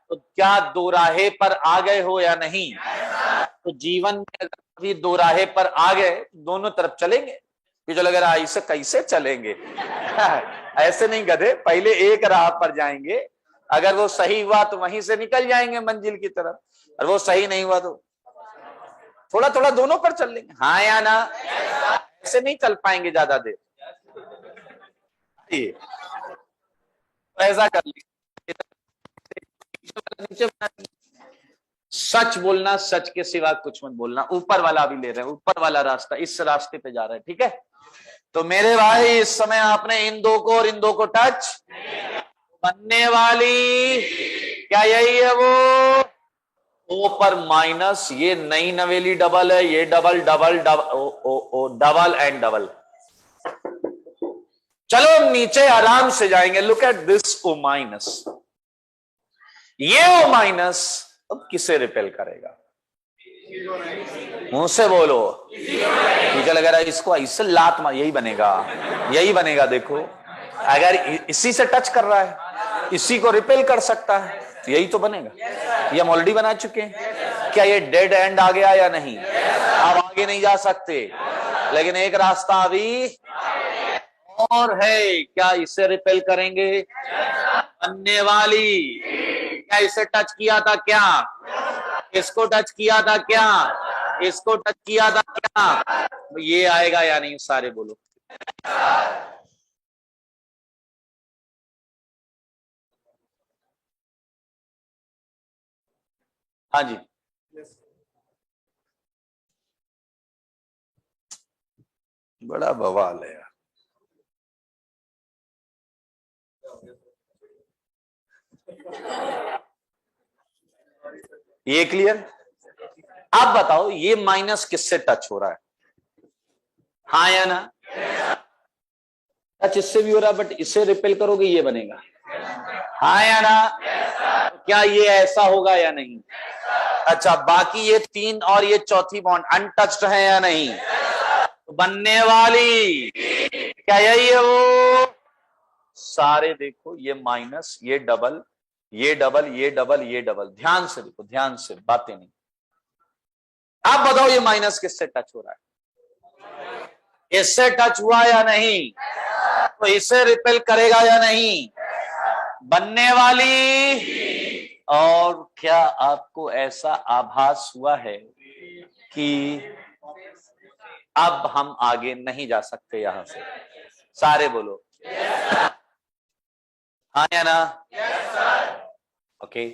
तो क्या दोराहे पर आ गए हो या नहीं? तो जीवन में अभी दोराहे पर आ गए, दोनों तरफ चलेंगे। कि जो लग रहा है इसे कैसे चलेंगे? ऐसे नहीं गधे, पहले एक राह पर जाएंगे। अगर वो सही हुआ तो वहीं से निकल जाएंगे मंजिल की तरफ, और वो सही नहीं हुआ तो थोड़ा थोड़ा दोनों पर चल लेंगे। हाँ या ना? ऐसे नहीं चल पाएंगे ज्यादा देर। ये तो ऐसा कर लीजिए, सच बोलना, सच के सिवा कुछ मत बोलना। ऊपर वाला भी ले रहे हैं, ऊपर वाला रास्ता, इस रास्ते पे जा रहे हैं, ठीक है। तो मेरे भाई इस समय आपने इन दो को और इन दो को टच बनने वाली, क्या यही है वो ओ पर माइनस, ये नई नवेली डबल है, ये double double double O O O double and double. चलो नीचे आराम से जाएंगे। Look at this O minus, ये ओ माइनस अब किसे रिपेल करेगा? मुंह से बोलो। मुझे लग रहा है इसको इससे लात मार, यही बनेगा, यही बनेगा। देखो अगर इसी से टच कर रहा है, इसी को रिपेल कर सकता है, तो यही तो बनेगा। ये हम ऑलरेडी बना चुके हैं। क्या ये डेड एंड आ गया या नहीं? अब आगे नहीं जा सकते, लेकिन एक रास्ता अभी और है। क्या इसे रिपेल करेंगे? बनने वाली, क्या इसे टच किया था? क्या इसको टच किया था? क्या इसको टच किया था? क्या ये आएगा या नहीं? सारे बोलो। हाँ जी, बड़ा बवाल है यार। ये क्लियर? आप बताओ ये माइनस किससे टच हो रहा है? हाँ या ना? टच इससे भी हो रहा है, बट इसे रिपेल करोगे ये बनेगा। हाँ या ना? क्या ये ऐसा होगा या नहीं? अच्छा, बाकी ये तीन और ये चौथी बॉन्ड अनटच्ड है या नहीं? तो बनने वाली क्या यही है वो? सारे देखो, ये माइनस, ये डबल, ये डबल, ये डबल, ये डबल। ध्यान से देखो, ध्यान से, बातें नहीं। आप बताओ ये माइनस किससे टच हो रहा है? इससे टच हुआ या नहीं? तो इसे रिपेल करेगा या नहीं? बनने वाली। और क्या आपको ऐसा आभास हुआ है कि अब हम आगे नहीं जा सकते यहां से? सारे बोलो हाँ या ना? Okay,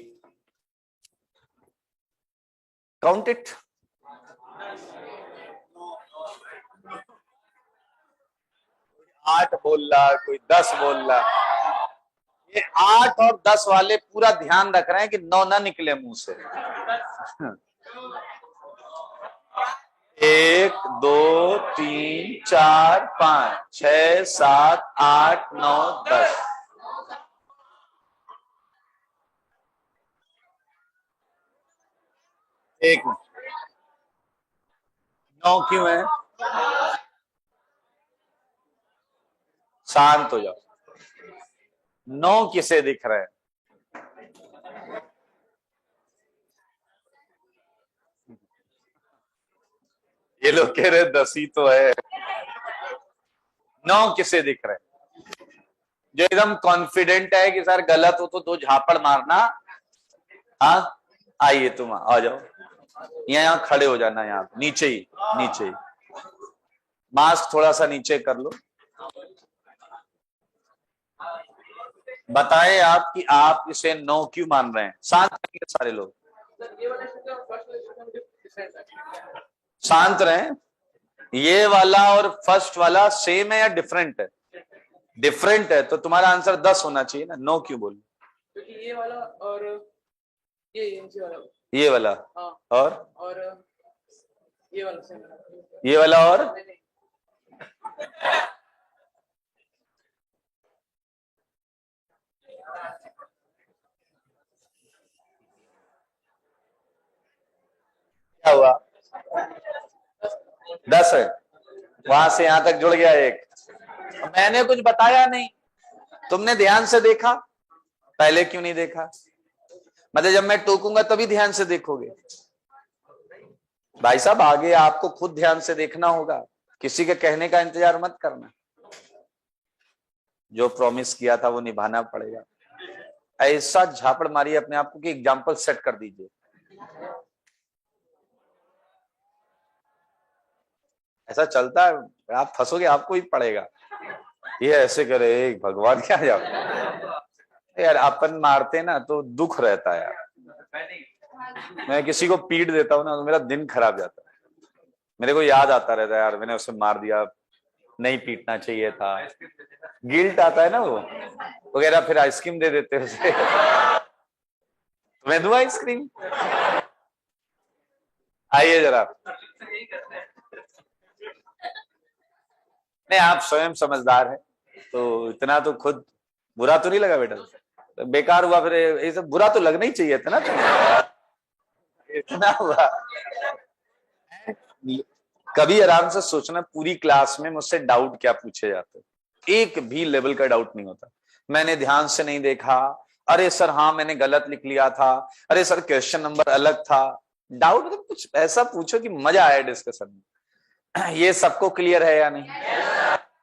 count it. आठ बोल रहा, कोई 10 बोल रहा। ये 8 और 10 वाले पूरा ध्यान रख रहे हैं कि 9 ना निकले मुंह से। 1 2 3 4 5 6 7 8 9 10। एक मिनट, 9 क्यों है? शांत हो जाओ। 9 किसे दिख रहे हैं? ये लोग कह रहे 10 ही तो है। 9 किसे दिख रहे हैं? जो एकदम कॉन्फिडेंट है कि सर गलत हो तो 2 झापड़ मारना। हाँ, आइए तुम आ जाओ, यहाँ खड़े हो जाना, यहाँ नीचे ही, नीचे ही। मास्क थोड़ा सा नीचे कर लो। बताएं आप कि आप इसे 9 क्यों मान रहे हैं? शांत रहेंगे सारे लोग, शांत रहें। ये वाला और फर्स्ट वाला सेम है या डिफरेंट है? डिफरेंट है, तो तुम्हारा आंसर 10 होना चाहिए ना। 9 क्यों बोल? क्योंकि ये वाला और ये वाला, ये वाला हाँ, और ये वाला सेम, ये वाला और क्या हुआ? 10 है, वहां से यहां तक जुड़ गया एक। मैंने कुछ बताया नहीं, तुमने ध्यान से देखा, पहले क्यों नहीं देखा? मतलब जब मैं टोकूंगा तभी ध्यान से देखोगे। भाई साहब आगे आपको खुद ध्यान से देखना होगा, किसी के कहने का इंतजार मत करना। जो प्रॉमिस किया था वो निभाना पड़ेगा। ऐसा झापड़ मारिए अपने आप को कि एग्जाम्पल सेट कर दीजिए। ऐसा चलता है, आप फंसोगे, आपको ही पड़ेगा। ये ऐसे करे, भगवान क्या जाओ यार, अपन मारते ना तो दुख रहता है यार। मैं किसी को पीट देता हूँ ना तो मेरा दिन खराब जाता है, मेरे को याद आता रहता है यार मैंने उसे मार दिया, नहीं पीटना चाहिए था, गिल्ट आता है ना वो वगैरह, फिर आइसक्रीम दे देते उसे। मैं दूं आइसक्रीम? आइए जरा। नहीं, आप स्वयं समझदार हैं तो इतना तो खुद बुरा तो नहीं लगा बेटा? तो बेकार हुआ फिर, ये सब बुरा तो लगना ही चाहिए था ना तुम्हें, इतना हुआ। कभी आराम से सोचना, पूरी क्लास में मुझसे डाउट क्या पूछे जाते, एक भी लेवल का डाउट नहीं होता। मैंने ध्यान से नहीं देखा, अरे सर हाँ मैंने गलत लिख लिया था, अरे सर क्वेश्चन नंबर अलग था। डाउट मतलब कुछ ऐसा पूछो कि मजा आए डिस्कशन में। ये सबको क्लियर है या नहीं?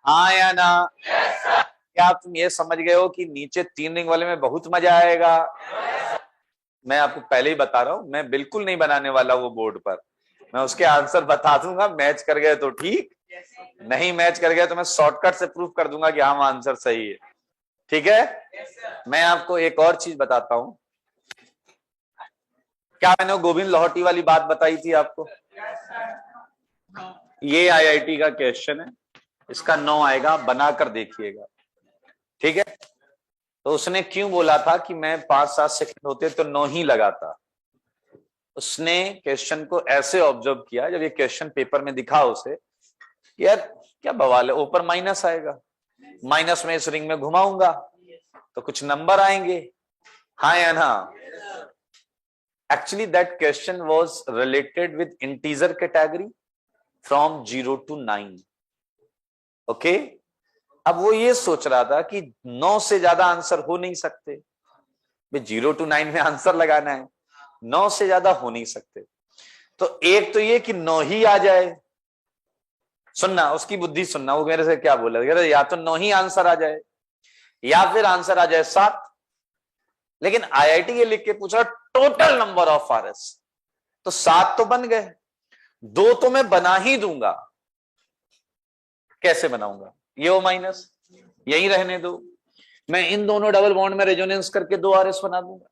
हाँ या ना? क्या तुम ये समझ गए हो कि नीचे 3 रिंग वाले में बहुत मजा आएगा? मैं आपको पहले ही बता रहा हूं, मैं बिल्कुल नहीं बनाने वाला वो बोर्ड पर, मैं उसके आंसर बता दूंगा, मैच कर गए तो ठीक, नहीं मैच कर गए तो मैं शॉर्टकट से प्रूफ कर दूंगा कि हाँ आंसर सही है। ठीक है? मैं आपको एक और चीज बताता हूं। क्या मैंने गोविंद लाहौटी वाली बात बताई थी आपको? ये आईआईटी का क्वेश्चन है, इसका 9 आएगा, बनाकर देखिएगा। ठीक है? तो उसने क्यों बोला था कि मैं 5-7 सेकंड होते तो 9 ही लगाता? उसने क्वेश्चन को ऐसे ऑब्जर्व किया, जब ये क्वेश्चन पेपर में दिखा उसे, यार क्या बवाल है, ऊपर माइनस आएगा, माइनस में इस रिंग में घुमाऊंगा तो कुछ नंबर आएंगे, हाँ या ना? Actually that question was related with integer category from 0 to 9। Okay, अब वो ये सोच रहा था कि 9 से ज्यादा आंसर हो नहीं सकते, 0 to 9 में आंसर लगाना है, 9 से ज्यादा हो नहीं सकते। तो एक तो ये कि 9 ही आ जाए, सुनना उसकी बुद्धि सुनना, वो मेरे से क्या बोला, या तो 9 ही आंसर आ जाए या फिर आंसर आ जाए 7। लेकिन आईआईटी ये लिख के पूछा टोटल नंबर ऑफ आरएस, तो 7 तो बन गए, 2 तो मैं बना ही दूंगा। कैसे बनाऊंगा? ये ओ माइनस यही रहने दो, मैं इन दोनों डबल बॉन्ड में रेजोनेंस करके 2 आरएस बना दूंगा,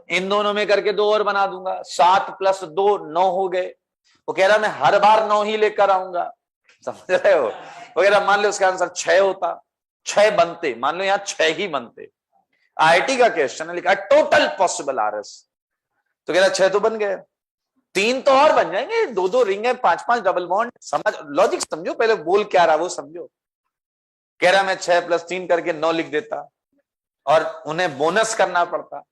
इन दोनों में करके 2 और बना दूंगा, 7 + 2 9 हो गए। वो कह रहा मैं हर बार 9 ही लेकर आऊंगा, समझ रहे हो? वगैरह मान लो उसका आंसर 6 होता, 6 बनते, मान लो यहां 6 ही बनते। आईआईटी का क्वेश्चन है, लिखा टोटल पॉसिबल आरएस, तो कह रहा 6 तो बन गए, 3 तो और बन जाएंगे, 2-2 रिंग है, 5-5 डबल बॉन्ड। समझ, लॉजिक समझो, पहले बोल क्या रहा वो समझो। कह रहा मैं 6 + 3 करके 9 लिख देता और उन्हें बोनस करना पड़ता।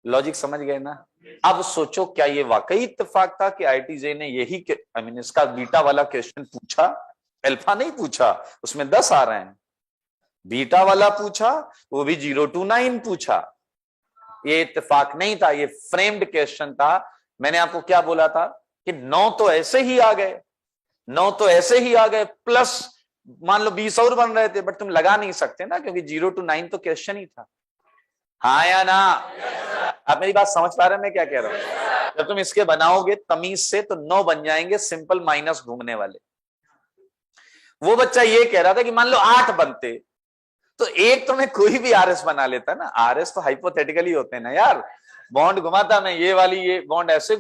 लॉजिक समझ गए ना? अब सोचो, क्या ये वाकई इत्तेफाक था कि आईआईटी ने यही आई मीन इसका बीटा वाला क्वेश्चन पूछा, अल्फा नहीं पूछा, उसमें 10 आ रहे हैं, बीटा वाला पूछा, वो भी 0 to 9 पूछा। ये इत्तेफाक नहीं था, ये फ्रेम्ड क्वेश्चन था। मैंने आपको क्या बोला था कि 9 तो ऐसे ही आ गए, 9 तो ऐसे ही आ गए, प्लस मान लो 20 और बन रहे थे, बट तुम लगा नहीं सकते ना, क्योंकि 0 to 9 तो क्वेश्चन ही था। हाँ या ना? आप मेरी बात समझ पा रहे हैं मैं क्या कह रहा हूं? जब तुम इसके बनाओगे तमीज से तो 9 बन जाएंगे, सिंपल माइनस घूमने वाले। वो बच्चा ये कह रहा था कि मान लो 8 बनते, तो एक तो मैं कोई भी आरएस बना लेता ना, आरएस तो हाइपोथेटिकली होते हैं ना यार, बॉन्ड घुमाता मैं, ये वाली ये बॉन्ड ऐसे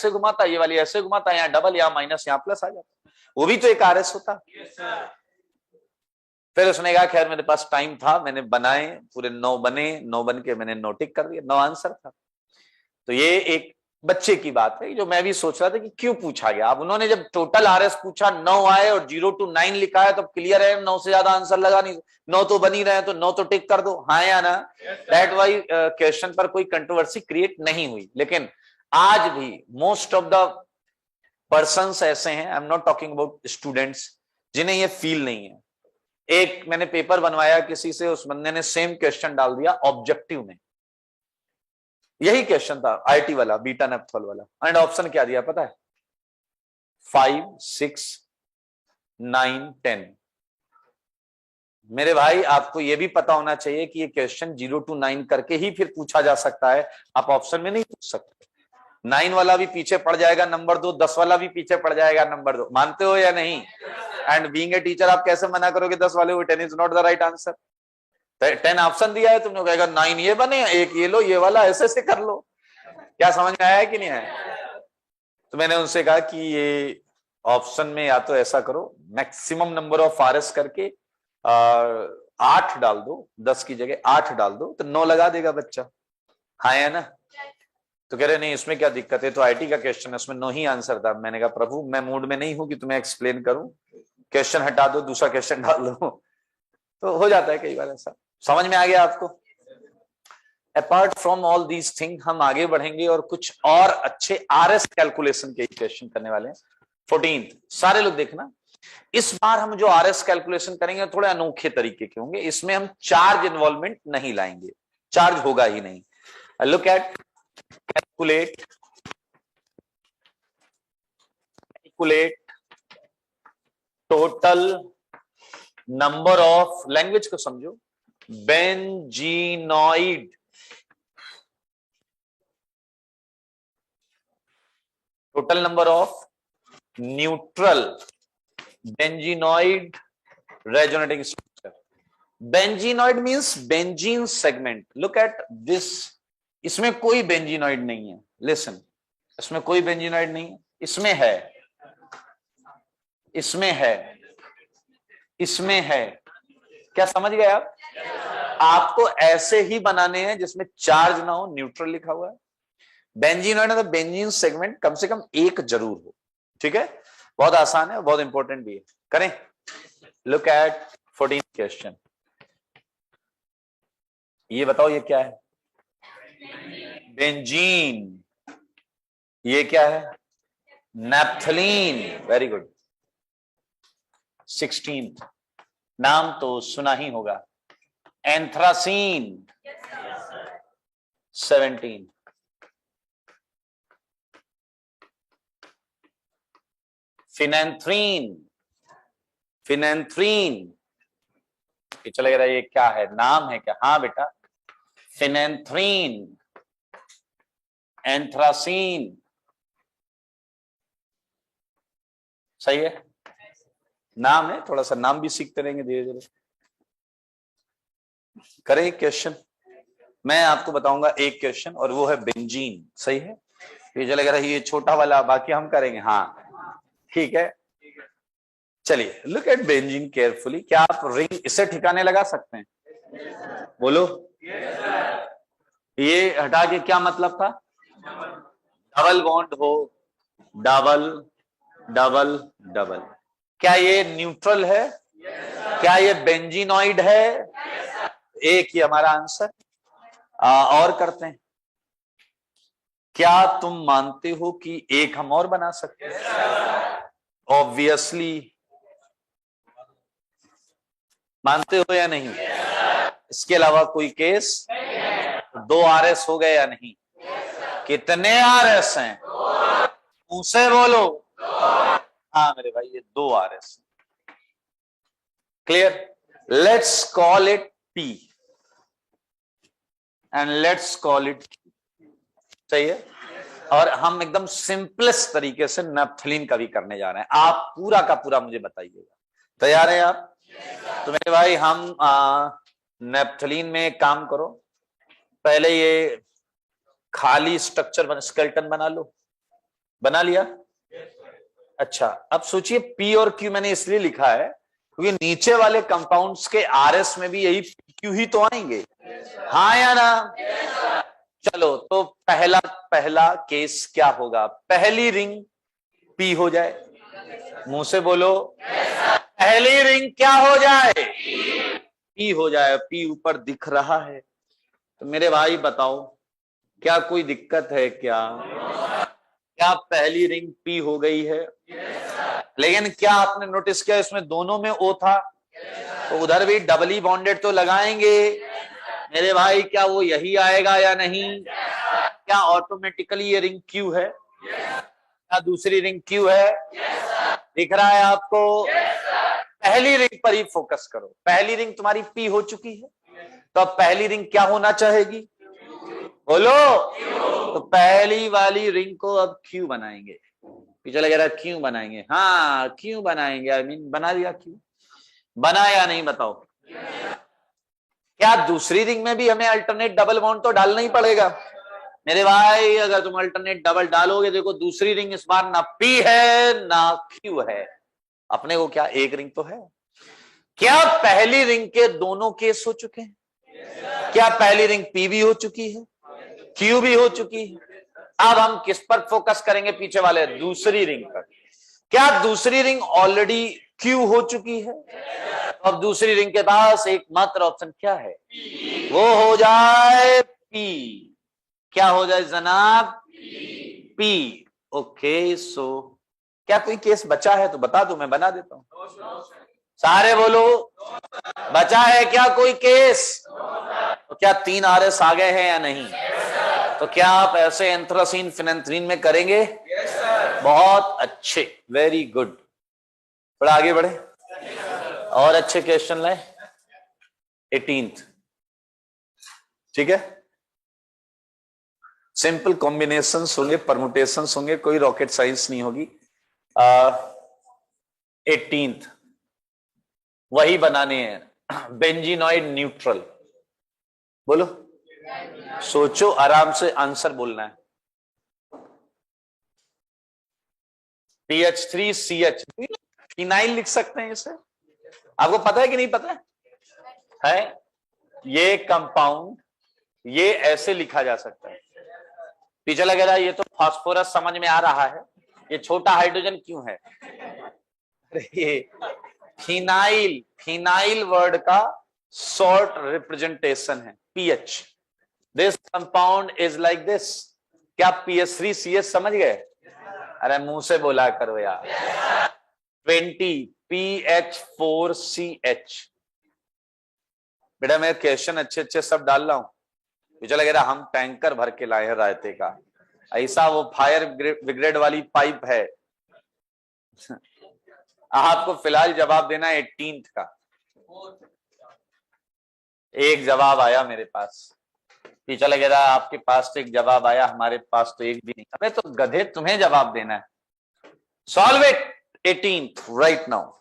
घुमाता, ये वाली ऐसे घुमाता, यहाँ डबल, यहाँ माइनस, यहाँ प्लस आ जाता, वो भी तो एक आरएस होता। फिर उसने कहा खैर मेरे पास टाइम था, मैंने बनाए, पूरे 9 बने, 9 बन के मैंने 9 टिक कर दिया, 9 आंसर था। तो ये एक बच्चे की बात है, जो मैं भी सोच रहा था कि क्यों पूछा गया। अब उन्होंने जब टोटल आरएस पूछा, 9 आए और 0 to 9 लिखा है, तो क्लियर है 9 से ज्यादा आंसर लगा नहीं, 9 तो बन ही रहे हैं, तो 9 तो टिक कर दो, हाँ या ना? दैट वाई क्वेश्चन पर कोई कंट्रोवर्सी क्रिएट नहीं हुई। लेकिन आज भी मोस्ट ऑफ द पर्संस ऐसे हैं, I am not talking about students, जिन्हें ये फील नहीं है। एक मैंने पेपर बनवाया किसी से, उस बंदे ने सेम क्वेश्चन डाल दिया ऑब्जेक्टिव में, यही क्वेश्चन था आईटी वाला, बीटा नेप्थॉल वाला, एंड ऑप्शन क्या दिया पता है? 5, 6, 9, 10। मेरे भाई आपको यह भी पता होना चाहिए कि ये क्वेश्चन 0 to 9 करके ही फिर पूछा जा सकता है, आप ऑप्शन में नहीं पूछ सकते। 9 वाला भी पीछे पड़ जाएगा नंबर 2, 10 वाला भी पीछे पड़ जाएगा नंबर 2। मानते हो या नहीं? एंड बीइंग ए टीचर आप कैसे मना करोगे 10 वाले को? 10 is not the right answer. 10 option दिया है तुमने, कहेगा 9 ये बने, एक ये लो, ये वाला ऐसे से कर लो। क्या समझ में आया है कि नहीं आया? तो मैंने उनसे कहा कि ये ऑप्शन में या तो ऐसा करो, मैक्सिमम नंबर ऑफ आरएस करके 8 डाल दो, 10 की जगह 8 डाल दो, तो 9 लगा देगा बच्चा। हाँ है ना? तो कह रहे नहीं इसमें क्या दिक्कत है, तो आईटी का क्वेश्चन है, उसमें 9 ही आंसर था। मैंने कहा प्रभु मैं मूड में नहीं हूं कि तुम्हें एक्सप्लेन करूं, क्वेश्चन हटा दो, दूसरा क्वेश्चन डाल दो। तो हो जाता है कई बार ऐसा। समझ में आ गया आपको? Apart from all these thing हम आगे बढ़ेंगे और कुछ और अच्छे आरएस कैलकुलेशन के क्वेश्चन करने वाले हैं। 14 सारे लोग देखना, इस बार हम जो आरएस कैलकुलेशन करेंगे थोड़े अनोखे तरीके के होंगे। इसमें हम चार्ज इन्वॉल्वमेंट नहीं लाएंगे, चार्ज होगा ही नहीं। Look at calculate total number of, language को समझो, benzenoid total number of neutral benzenoid resonating structure. Benzenoid means benzene segment. Look at this, इसमें कोई बेंजीनॉइड नहीं है। लिसन, इसमें कोई बेंजीनॉइड नहीं है, इसमें है, इसमें है, इसमें है। क्या समझ गए आप? आपको ऐसे ही बनाने हैं जिसमें चार्ज ना हो, न्यूट्रल लिखा हुआ है। बेंजीनॉइड मतलब बेंजीन सेगमेंट कम से कम एक जरूर हो। ठीक है, बहुत आसान है, बहुत इंपॉर्टेंट भी है। करें, लुक एट 14 क्वेश्चन। ये बताओ ये क्या है? बेंजीन। ये क्या है? नैप्थलीन। Very good. 16 नाम तो सुना ही होगा, एंथ्रासीन। 17 फिनेंथ्रीन। फिनेंथ्रीन चलेगा, रहा ये क्या है, नाम है क्या? हाँ बेटा, फिनेंथ्रीन, एंथ्रासीन। सही है, नाम है, थोड़ा सा नाम भी सीखते रहेंगे धीरे धीरे। करें एक क्वेश्चन, मैं आपको बताऊंगा एक क्वेश्चन, और वो है बेंजीन। सही है, ये चलेगा ये छोटा वाला, बाकी हम करेंगे। हाँ ठीक है, चलिए लुक एट बेंजीन केयरफुली। क्या आप रिंग इसे ठिकाने लगा सकते हैं? बोलो। ये हटा के क्या मतलब था? डबल बॉन्ड हो, डबल डबल डबल। क्या ये न्यूट्रल है? क्या ये बेंजीनॉइड है? एक ही हमारा आंसर। और करते हैं, क्या तुम मानते हो कि एक हम और बना सकते हैं? ऑब्वियसली मानते हो या नहीं? इसके अलावा कोई केस? 2 आरएस हो गए या नहीं? कितने आरएस हैं? मुंह से बोलो। हाँ मेरे भाई, ये 2 RS. Clear? Let's call it P and let's call it, सही है। और हम एकदम सिंपलेस्ट तरीके से नैप्थलीन का भी करने जा रहे हैं। आप पूरा का पूरा मुझे बताइएगा। तैयार हैं आप? तो मेरे भाई हम नैप्थलीन में एक काम करो, पहले ये खाली स्ट्रक्चर स्केलेटन बना लो। बना लिया? अच्छा, अब सोचिए पी और क्यू मैंने इसलिए लिखा है क्योंकि नीचे वाले कंपाउंड्स के आरएस में भी यही क्यू ही तो आएंगे। हाँ या ना? चलो, तो पहला केस क्या होगा? पहली रिंग पी हो जाए। मुंह से बोलो। पहली रिंग क्या हो जाए? पी हो जाए। पी ऊपर दिख रहा है, तो मेरे भाई बताओ क्या कोई दिक्कत है क्या? क्या पहली रिंग पी हो गई है? लेकिन क्या आपने नोटिस किया इसमें दोनों में ओ था, तो उधर भी डबली बॉन्डेड तो लगाएंगे मेरे भाई। क्या वो यही आएगा या नहीं? क्या ऑटोमेटिकली ये रिंग क्यू है? क्या दूसरी रिंग क्यू है? दिख रहा है आपको? पहली रिंग पर ही फोकस करो। पहली रिंग तुम्हारी पी हो चुकी है, तो अब पहली रिंग क्या होना चाहेगी? बोलो। तो पहली वाली रिंग को अब क्यू बनाएंगे, पीछे लगे रहा क्यों बनाएंगे, हाँ क्यों बनाएंगे, आई मीन बना दिया, क्यों बना या नहीं बताओ। क्या दूसरी रिंग में भी हमें अल्टरनेट डबल बॉन्ड तो डालना ही पड़ेगा मेरे भाई। अगर तुम अल्टरनेट डबल डालोगे, देखो दूसरी रिंग इस बार ना पी है ना क्यू है, अपने को क्या एक रिंग तो है। क्या पहली रिंग के दोनों केस हो चुके हैं? क्या पहली रिंग पी भी हो चुकी है, क्यू भी हो चुकी है। अब हम किस पर फोकस करेंगे, पीछे वाले दूसरी रिंग पर। क्या दूसरी रिंग ऑलरेडी क्यू हो चुकी है? अब दूसरी रिंग के पास एकमात्र ऑप्शन क्या है, वो हो जाए पी। क्या हो जाए जनाब, पी। ओके, सो क्या कोई केस बचा है तो बता दो, मैं बना देता हूं। सारे बोलो, बचा है क्या कोई केस? तो क्या 3 RS आ गए हैं या नहीं? तो क्या आप ऐसे एंथ्रासीन फिनेंथ्रीन में करेंगे? बहुत अच्छे, वेरी गुड। थोड़ा आगे बढ़े और अच्छे क्वेश्चन लाए। 18th, ठीक है, सिंपल कॉम्बिनेशंस होंगे, परमुटेशंस होंगे, कोई रॉकेट साइंस नहीं होगी। 18th वही बनाने हैं, बेंजीनॉइड न्यूट्रल। बोलो, सोचो, आराम से आंसर बोलना है। PH3CH, फिनाइल लिख सकते हैं इसे। आपको पता है कि नहीं पता है? ये कंपाउंड ये ऐसे लिखा जा सकता है, पीछे लगेगा ये तो फास्फोरस समझ में आ रहा है, ये छोटा हाइड्रोजन क्यों है? अरे ये फिनाइल, फिनाइल वर्ड का शॉर्ट रिप्रेजेंटेशन है PH। This compound is like this. क्या PH3CH समझ गए? अरे मुंह से बोला करो यार। 20 PH4CH। बेटा मैं क्वेश्चन अच्छे अच्छे सब डाल रहा हूं, मुझे लग रहा हम टैंकर भर के लाए हैं रायते का, ऐसा वो फायर ब्रिगेड वाली पाइप है। आपको फिलहाल जवाब देना है 18th का। एक जवाब आया मेरे पास, पीछे लगे रहा आपके पास तो एक जवाब आया, हमारे पास तो एक भी नहीं। अबे तो गधे, तुम्हें जवाब देना है। Solve it 18th right now.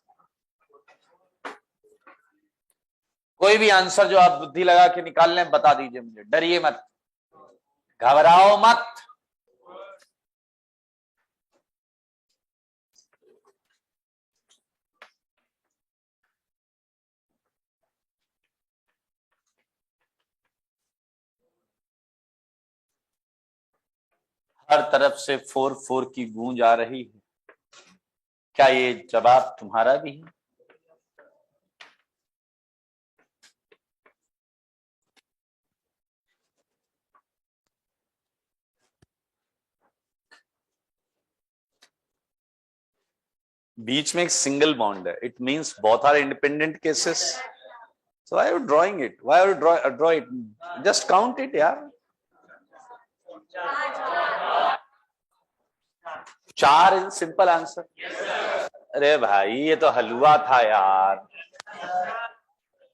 कोई भी आंसर जो आप बुद्धि लगा के निकाल लें बता दीजिए मुझे, डरिए मत, घबराओ मत। हर तरफ से 4-4 की गूंज आ रही है, क्या ये जवाब तुम्हारा भी है? बीच में एक सिंगल बॉन्ड है, it means both are independent cases, so I am drawing it, why are draw it, just count it यार। 4 इज सिंपल आंसर। अरे भाई ये तो हलवा था यार।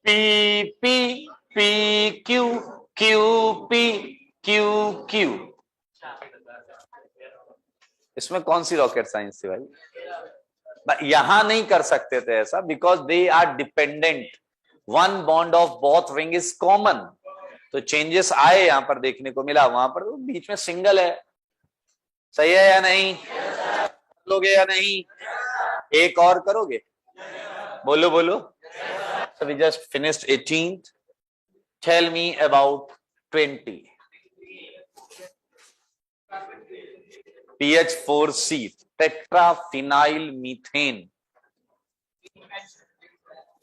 P P P Q Q P Q Q, इसमें कौन सी रॉकेट साइंस थी भाई? यहां नहीं कर सकते थे ऐसा, because they are dependent, one bond of both ring is common. तो चेंजेस आए यहां पर देखने को मिला, वहां पर तो बीच में सिंगल है। सही है या नहीं? लोगे या नहीं? एक और करोगे? बोलो बोलो। So we just finished 18th. Tell me about 20. PH4C, tetraphenyl methane।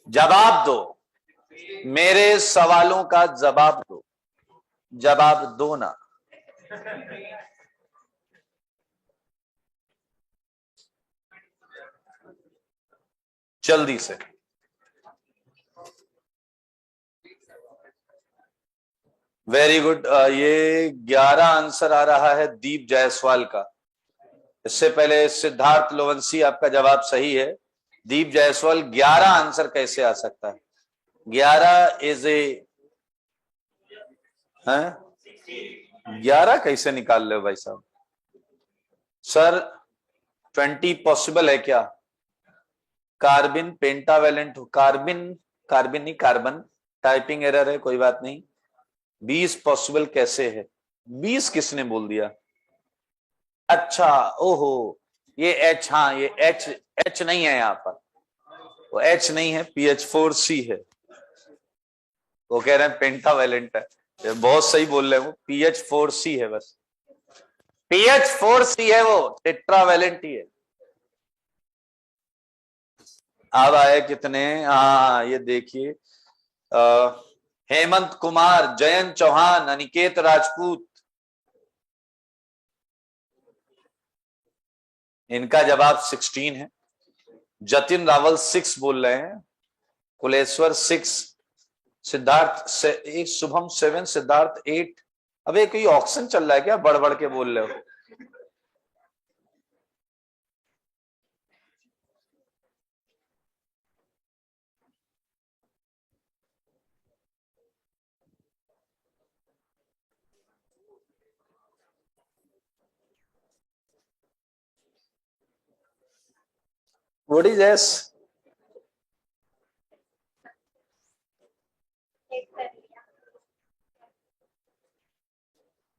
जवाब दो, मेरे सवालों का जवाब दो, जवाब दो ना। जल्दी से। Very good. ये 11 आंसर आ रहा है दीप जायसवाल का। इससे पहले सिद्धार्थ लोवंशी, आपका जवाब सही है। दीप जायसवाल 11 आंसर कैसे आ सकता है? 11 इज ए 11 कैसे निकाल रहे हो भाई साहब? सर 20 पॉसिबल है क्या? कार्बिन पेंटावेलेंट, कार्बिन, कार्बिन नहीं कार्बन, टाइपिंग एरर है, कोई बात नहीं। 20 पॉसिबल कैसे है? 20 किसने बोल दिया? अच्छा, ओहो, ये एच, हाँ ये एच, एच नहीं है यहाँ पर, वो एच नहीं है, PH4C है। वो कह रहे हैं पेंटावेलेंट है, ये बहुत सही बोल रहे हैं, वो PH4C है, बस PH4C है, वो टेट्रावेलेंट ही है। अब आए कितने? हाँ ये देखिए, हेमंत कुमार, जयंत चौहान, अनिकेत राजपूत, इनका जवाब 16 है। जतिन रावल 6 बोल रहे हैं, कुलेश्वर 6, सिद्धार्थ से एक, शुभम 7, सिद्धार्थ 8। अबे कोई ऑक्शन चल रहा है क्या? बढ़ बढ़ के बोल रहे हो। What is S?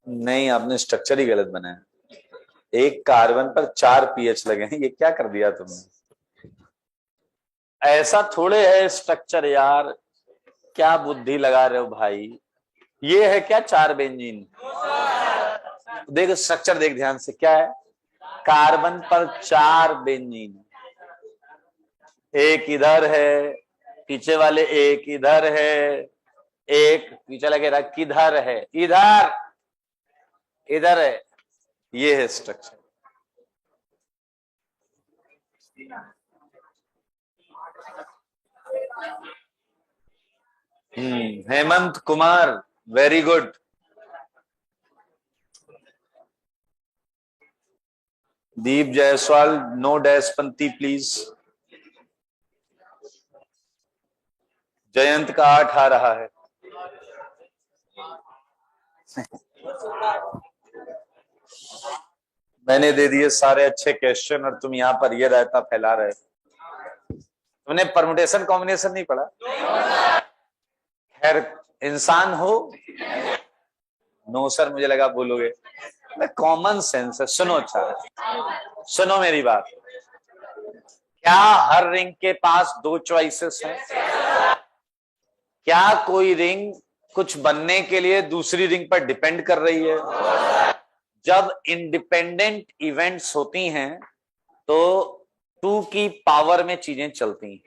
नहीं, आपने स्ट्रक्चर ही गलत बनाया। एक कार्बन पर 4 पीएच लगे हैं, ये क्या कर दिया तुमने? ऐसा थोड़े है स्ट्रक्चर यार, क्या बुद्धि लगा रहे हो भाई? ये है क्या 4 बेंजीन? देख स्ट्रक्चर, देख ध्यान से, क्या है? कार्बन पर 4 बेंजीन, एक इधर है, पीछे वाले एक इधर है, एक पीछे लगे रहा किधर है, इधर, इधर है, ये है structure. Hemant Kumar, very good. Deep Jaiswal, no dash पंथी प्लीज। जयंत का 8 आ रहा है। मैंने दे दिए सारे अच्छे क्वेश्चन और तुम यहाँ पर ये रायता फैला रहे। तुमने परमुटेशन कॉम्बिनेशन नहीं पढ़ा? खैर, इंसान हो? नो सर, मुझे लगा बोलोगे। कॉमन सेंस है, सुनो। अच्छा सुनो मेरी बात, क्या हर रिंग के पास 2 चॉइसेस हैं? क्या कोई रिंग कुछ बनने के लिए दूसरी रिंग पर डिपेंड कर रही है? जब इंडिपेंडेंट इवेंट्स होती हैं तो 2 की पावर में चीजें चलती हैं।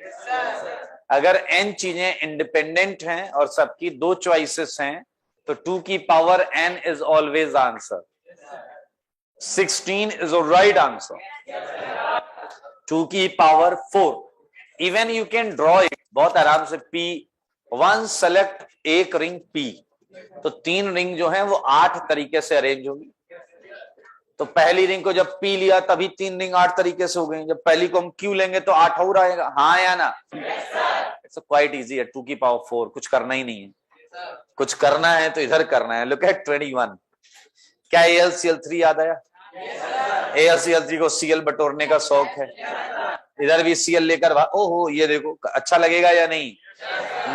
अगर n चीजें इंडिपेंडेंट हैं और सबकी 2 चॉइसेस हैं तो 2 की power n is always answer. 16 is right answer. 2 की power 4। Even you can draw it बहुत आराम से। P1 सेलेक्ट एक रिंग P, तो 3 रिंग जो है वो 8 तरीके से अरेंज होगी। तो पहली रिंग को जब P लिया तभी 3 रिंग 8 तरीके से हो गई। जब पहली को हम Q लेंगे तो 8 और आएगा, हाँ या ना? इट्स क्वाइट इजी है। 2 की पावर 4, कुछ करना ही नहीं है। कुछ करना है तो इधर करना है। Look at 21। क्या AlCl3 याद आया? AlCl3 को Cl बटोरने का शौक है, इधर भी Cl लेकर ओहो, ये देखो अच्छा लगेगा या नहीं?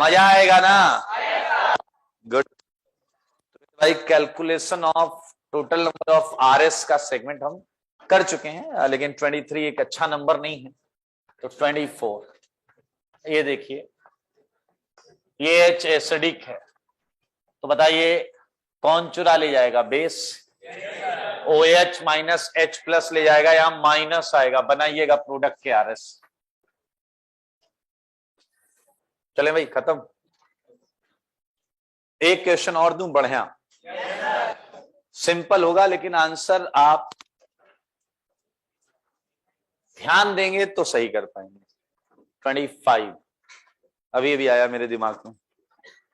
मजा आएगा ना? गुड भाई। Calculation of total number of RS का सेगमेंट हम कर चुके हैं, लेकिन 23 एक अच्छा नंबर नहीं है, तो 24। ये देखिए, ये H एसिडिक है, तो बताइए कौन चुरा ले जाएगा? Base. OH minus H plus ले जाएगा या माइनस आएगा? बनाइएगा प्रोडक्ट के RS। चले भाई, खत्म। एक क्वेश्चन और दूं बढ़िया, सिंपल होगा लेकिन आंसर आप ध्यान देंगे तो सही कर पाएंगे। 25 अभी अभी आया मेरे दिमाग में,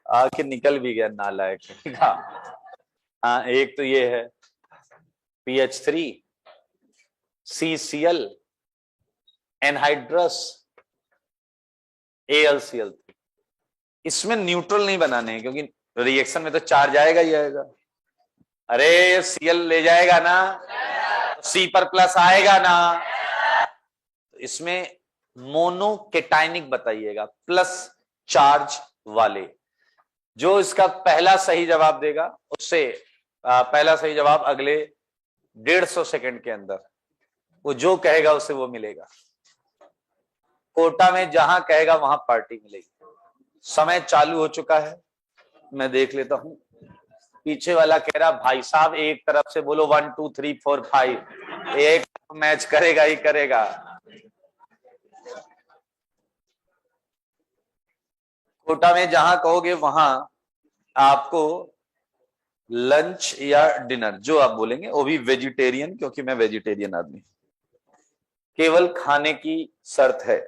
आखिर निकल भी गया नालायक। हाँ, एक तो ये है PH3 CCl एनहाइड्रस AlCl3। इसमें न्यूट्रल नहीं बनाने हैं क्योंकि रिएक्शन में तो चार्ज आएगा ही आएगा। अरे सीएल ले जाएगा ना, सी पर प्लस आएगा ना। इसमें मोनोकेटाइनिक बताइएगा, प्लस चार्ज वाले। जो इसका पहला सही जवाब देगा उससे पहला सही जवाब अगले 150 सेकंड के अंदर वो जो कहेगा उसे वो मिलेगा। कोटा में जहां कहेगा वहां पार्टी मिलेगी। समय चालू हो चुका है, मैं देख लेता हूं। पीछे वाला कह रहा भाई साहब एक तरफ से बोलो 1 2 3 4 5, एक मैच करेगा ही करेगा। कोटा में जहां कहोगे वहां आपको लंच या डिनर जो आप बोलेंगे, वो भी वेजिटेरियन, क्योंकि मैं वेजिटेरियन आदमी, केवल खाने की शर्त है।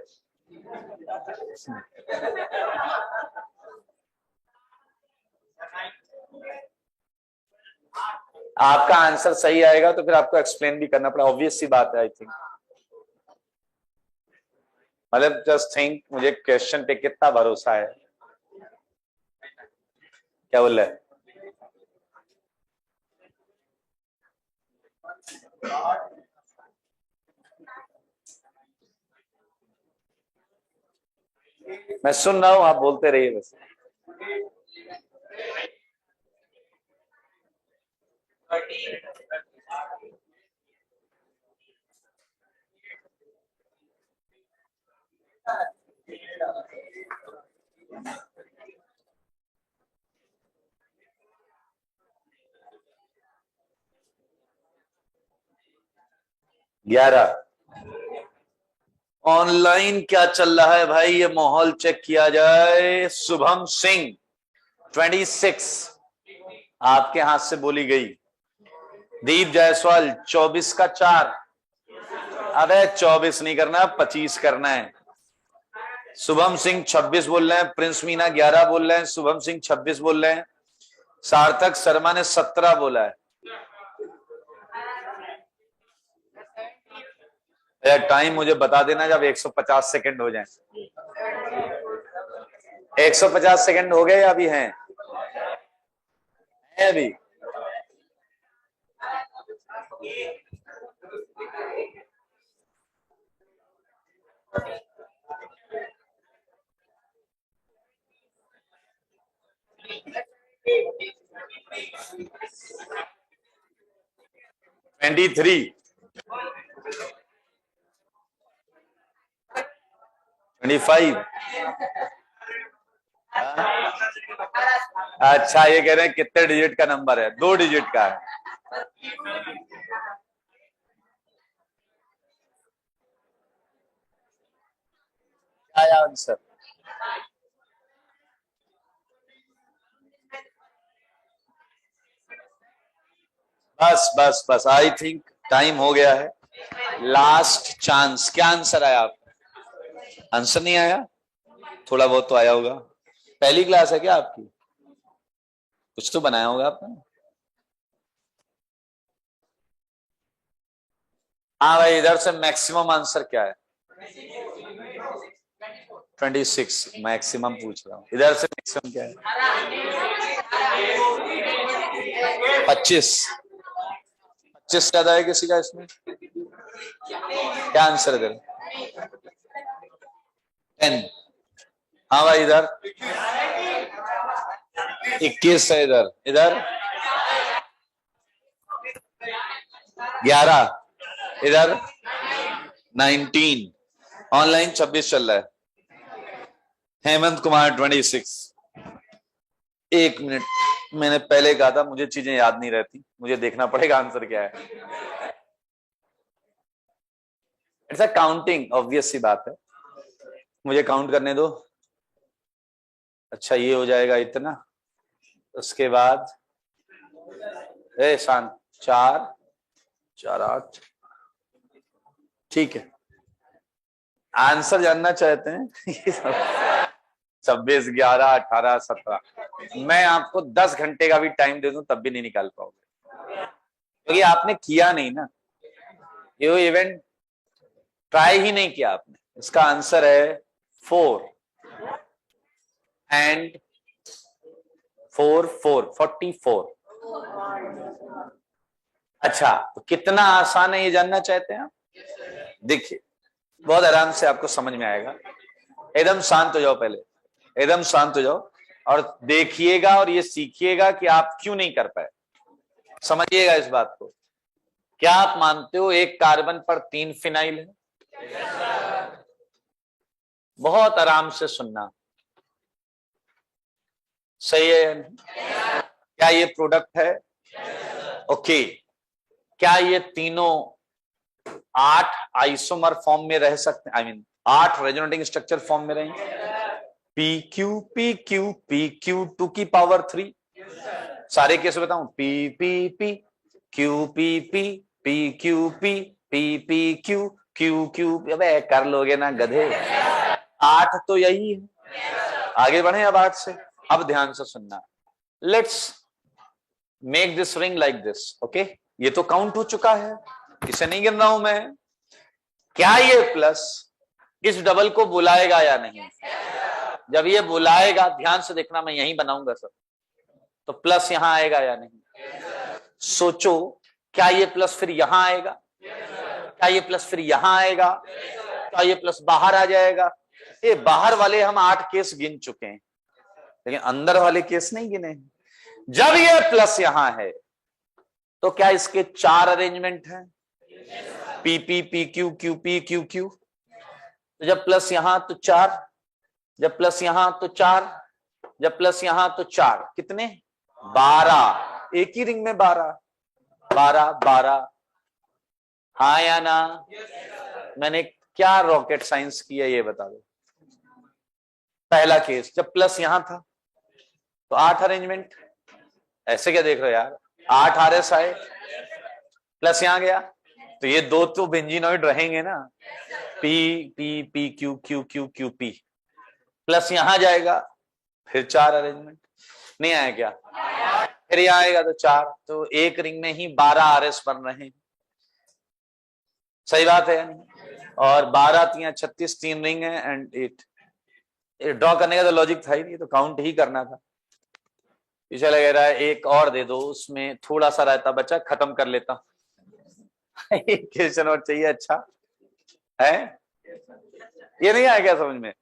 आपका आंसर सही आएगा तो फिर आपको एक्सप्लेन भी करना पड़ा, ऑब्वियस सी बात है। आई थिंक मतलब जस्ट थिंक, मुझे क्वेश्चन पे कितना भरोसा है। क्या बोल रहे हैं? मैं सुन रहा हूं, आप बोलते रहिए बस। ग्यारह। ऑनलाइन क्या चल रहा है भाई, ये माहौल चेक किया जाए। शुभम सिंह 26 आपके हाथ से बोली गई। दीप जायसवाल 24 का 4। अबे 24 नहीं करना, 25 करना है। शुभम सिंह 26 बोल रहे हैं, प्रिंस मीना 11 बोल रहे हैं, शुभम सिंह 26 बोल रहे हैं, सार्थक शर्मा ने 17 बोला है। टाइम मुझे बता देना जब 150 सेकंड हो जाए। 150 सेकंड हो गए या अभी हैं? है अभी? ट्वेंटी 25। अच्छा, ये कह रहे हैं कितने डिजिट का नंबर है? 2 डिजिट का है। क्या आया आंसर? बस बस बस, आई थिंक टाइम हो गया है। Last chance. क्या आंसर आया आपका? आंसर नहीं आया? थोड़ा बहुत तो आया होगा। पहली क्लास है क्या आपकी? कुछ तो बनाया होगा आपने। हाँ भाई, इधर से मैक्सिमम आंसर क्या है? 26 मैक्सिमम पूछ रहा हूँ, इधर से मैक्सिमम क्या है? 25। 25 ज्यादा है किसी का इसमें? क्या आंसर है? 10। हाँ भाई, इधर 21 है, इधर इधर 11, इधर 19। ऑनलाइन 26 चल रहा है। हेमंत कुमार 26। 1 मिनट, मैंने पहले कहा था मुझे चीजें याद नहीं रहती, मुझे देखना पड़ेगा आंसर क्या है। इट्स अ काउंटिंग, ऑब्वियस सी बात है। मुझे काउंट करने दो। अच्छा, ये हो जाएगा इतना, उसके बाद शांत 4 4 8। ठीक है, आंसर जानना चाहते हैं? 26 11 18 17। मैं आपको 10 घंटे का भी टाइम दे दूं तब भी नहीं निकाल पाओगे, क्योंकि आपने किया नहीं ना, ये इवेंट ट्राई ही नहीं किया आपने। इसका आंसर है 4 एंड 4 4 44। अच्छा, तो कितना आसान है ये जानना चाहते हैं आप? देखिए, बहुत आराम से आपको समझ में आएगा। एकदम शांत हो जाओ, पहले एकदम शांत हो जाओ और देखिएगा और ये सीखिएगा कि आप क्यों नहीं कर पाए। समझिएगा इस बात को। क्या आप मानते हो एक कार्बन पर 3 फिनाइल है? बहुत आराम से सुनना, सही है या नहीं? क्या ये प्रोडक्ट है? ओके। क्या ये तीनों 8 आइसोमर फॉर्म में रह सकते हैं? I mean 8 resonating structure form में रहेंगे? P Q P Q P Q 2 की पावर 3। सारे केस बताऊं, P P P Q P P P Q P P P Q Q Q. अबे कर लोगे ना गधे, 8 तो यही है। आगे बढ़े अब 8 से। अब ध्यान से सुनना, let's make this ring like this. Okay, ये तो काउंट हो चुका है, इसे नहीं गिन रहा हूं मैं। क्या ये प्लस इस डबल को बुलाएगा या नहीं? जब ये बुलाएगा, ध्यान से देखना, मैं यहीं बनाऊंगा सर, तो प्लस यहां आएगा या नहीं? सोचो, क्या ये प्लस फिर यहां आएगा? क्या ये प्लस फिर यहां आएगा? क्या ये प्लस बाहर आ जाएगा? ये बाहर वाले हम 8 केस गिन चुके हैं, लेकिन अंदर वाले केस नहीं गिने। जब ये प्लस यहां है तो क्या इसके 4 अरेंजमेंट हैं? P P P Q Q P Q Q. तो जब प्लस यहां तो 4, जब प्लस यहां तो 4, जब प्लस यहां तो 4, कितने? 12। एक ही रिंग में 12, 12 12। हाँ या ना? मैंने क्या रॉकेट साइंस किया ये बता दो। पहला केस जब प्लस यहां था तो 8 अरेंजमेंट। ऐसे क्या देख रहे हो यार, 8 RS आए, प्लस यहां गया तो ये 2 तो बेंजीनॉइड रहेंगे ना, P P P Q Q Q Q P. Plus यहां जाएगा फिर 4 अरेंजमेंट। नहीं आया क्या? फिर यहां आएगा तो 4, तो एक रिंग में ही 12 RS बन रहे हैं। सही बात है या नहीं? और 12 3 36, 3 रिंग है एंड 8। ड्रॉ करने का तो लॉजिक था ही नहीं, तो काउंट ही करना था। पीछे लग रहा है एक और दे दो, उसमें थोड़ा सा रहता बचा, खत्म कर लेता। एक क्वेश्चन और चाहिए। अच्छा है, ये नहीं आया क्या समझ में?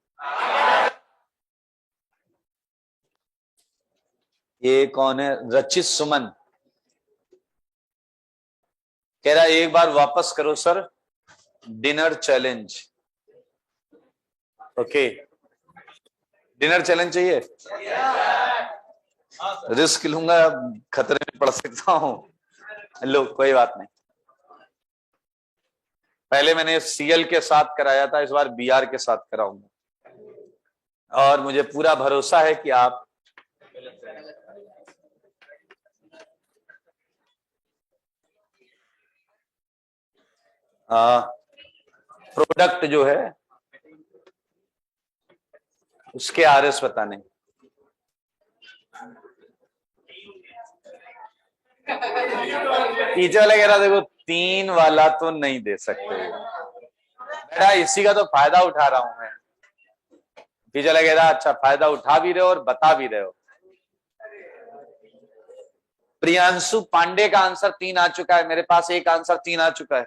ये कौन है? रचित सुमन कह रहा है एक बार वापस करो sir dinner challenge. Okay, dinner challenge चाहिए? रिस्क लूंगा, खतरे में पड़ सकता हूं। लो कोई बात नहीं, पहले मैंने CL के साथ कराया था, इस बार BR के साथ कराऊंगा और मुझे पूरा भरोसा है कि आप प्रोडक्ट जो है उसके RS बताने। पीछे वाला कह रहा देखो 3 वाला तो नहीं दे सकते बेटा, इसी का तो फायदा उठा रहा हूं मैं। पीछे वाला कह रहा अच्छा फायदा उठा भी रहे हो और बता भी रहे हो। प्रियांशु पांडे का आंसर 3 आ चुका है, मेरे पास एक आंसर 3 आ चुका है।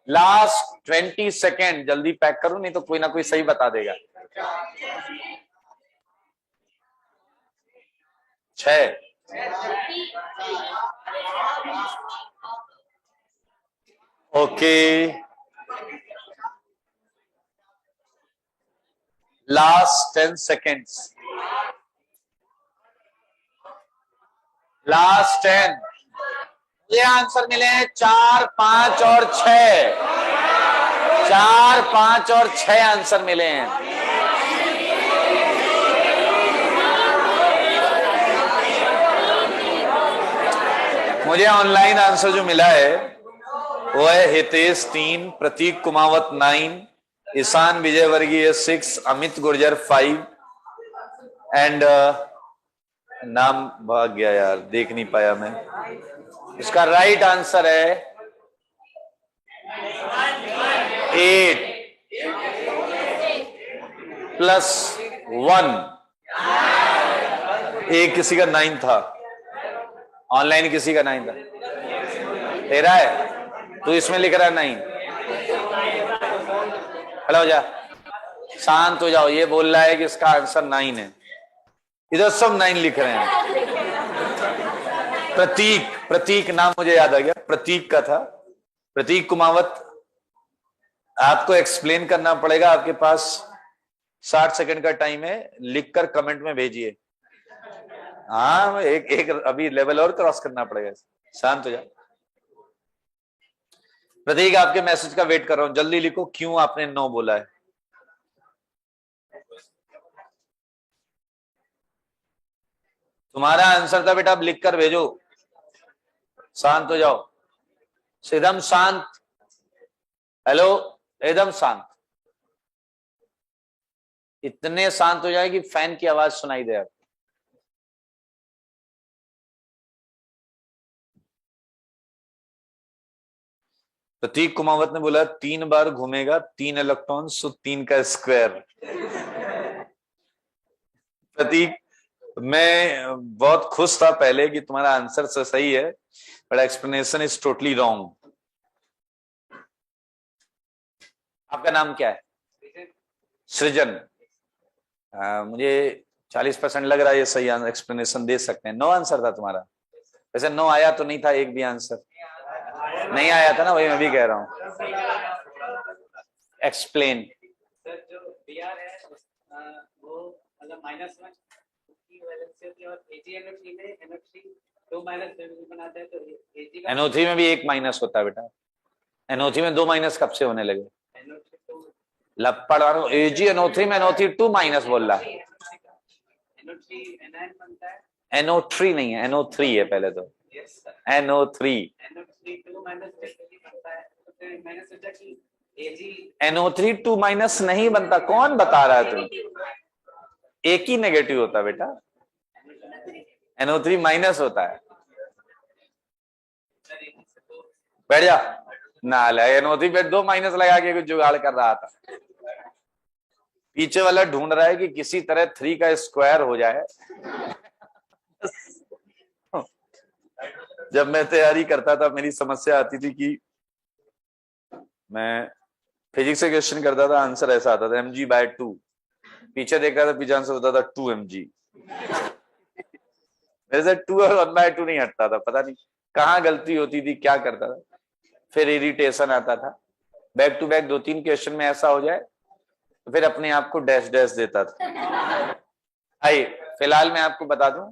लास्ट 20 सेकेंड, जल्दी पैक करो नहीं तो कोई ना कोई सही बता देगा। 6। Okay, last 10 seconds, last 10। ये आंसर मिले हैं 4 5 और 6। 4 5 और 6 आंसर मिले हैं। मुझे ऑनलाइन आंसर जो मिला है वो है हितेश 3, प्रतीक कुमावत 9, ईशान विजयवर्गीय 6, अमित गुर्जर 5, एंड नाम भाग गया यार, देख नहीं पाया मैं। इसका राइट आंसर है 8 + 1। एक किसी का 9 था, ऑनलाइन किसी का 9 था, तेरा है, तू इसमें लिख रहा है 9। खड़ा हो जा, शांत हो जाओ। ये बोल रहा है कि इसका आंसर 9 है, इधर सब 9 लिख रहे हैं। प्रतीक, प्रतीक नाम मुझे याद आ गया, प्रतीक का था, प्रतीक कुमावत। आपको एक्सप्लेन करना पड़ेगा, आपके पास 60 सेकंड का टाइम है, लिखकर कमेंट में भेजिए। हाँ, एक अभी लेवल और क्रॉस करना पड़ेगा। शांत हो जाओ। प्रतीक, आपके मैसेज का वेट कर रहा हूं, जल्दी लिखो क्यों आपने 9 बोला है। तुम्हारा आंसर था बेटा, आप लिख कर भेजो। शांत हो जाओ, एकदम शांत। हेलो, एकदम शांत, इतने शांत हो जाए कि फैन की आवाज सुनाई दे। आप प्रतीक कुमावत ने बोला 3 बार घूमेगा 3 इलेक्ट्रॉन, सो 3 का स्क्वायर। प्रतीक, मैं बहुत खुश था पहले कि तुम्हारा आंसर तो सही है, but explanation is totally wrong. आपका नाम क्या है? सृजन। मुझे 40% लग रहा है ये सही एक्सप्लेनेशन दे सकते हैं। 9 आंसर था तुम्हारा, वैसे 9 आया तो नहीं था, एक भी आंसर नहीं आया था ना, वही मैं भी कह रहा हूं। एक्सप्लेन। सर, जो Br है वो मतलब -1 की वैलेंस से होती है, और AgNO3 में NO3 2 माइनस बनाता है, तो Ag का NO3 में भी 1 माइनस होता है बेटा, NO3 में 2 माइनस कब से होने लगे? लपड़ वालों, AgNO3 में NO3 2 माइनस बोल रहा है। NO3 anion बनता है, NO3 नहीं है, NO3 है पहले तो। NO3 NO3 2 माइनस बनता है, तो फिर माइनस होता है कि NO3 2 माइनस नहीं बनता, कौन बता रहा है तुम? एक ही नेगेटिव होता है बेटा, NO3 माइनस होता है। बैठ जा ना, NO3 पे 2 माइनस लगा के कुछ जुगाड़ कर रहा था। पीछे वाला ढूंढ रहा है कि किसी तरह 3 का स्क्वायर हो जाए। जब मैं तैयारी करता था, मेरी समस्या आती थी कि मैं फिजिक्स से क्वेश्चन करता था, आंसर ऐसा आता था mg/2, पीछे देखा था, पीछे आंसर होता था 2mg। मेरे से 2 और 1/2 नहीं हटता था, पता नहीं कहाँ गलती होती थी, क्या करता था। फिर इरिटेशन आता था, बैक टू बैक 2-3 क्वेश्चन में ऐसा हो जाए तो फिर अपने आप को डैश डैश देता था। आइए, फिलहाल मैं आपको बता दूं,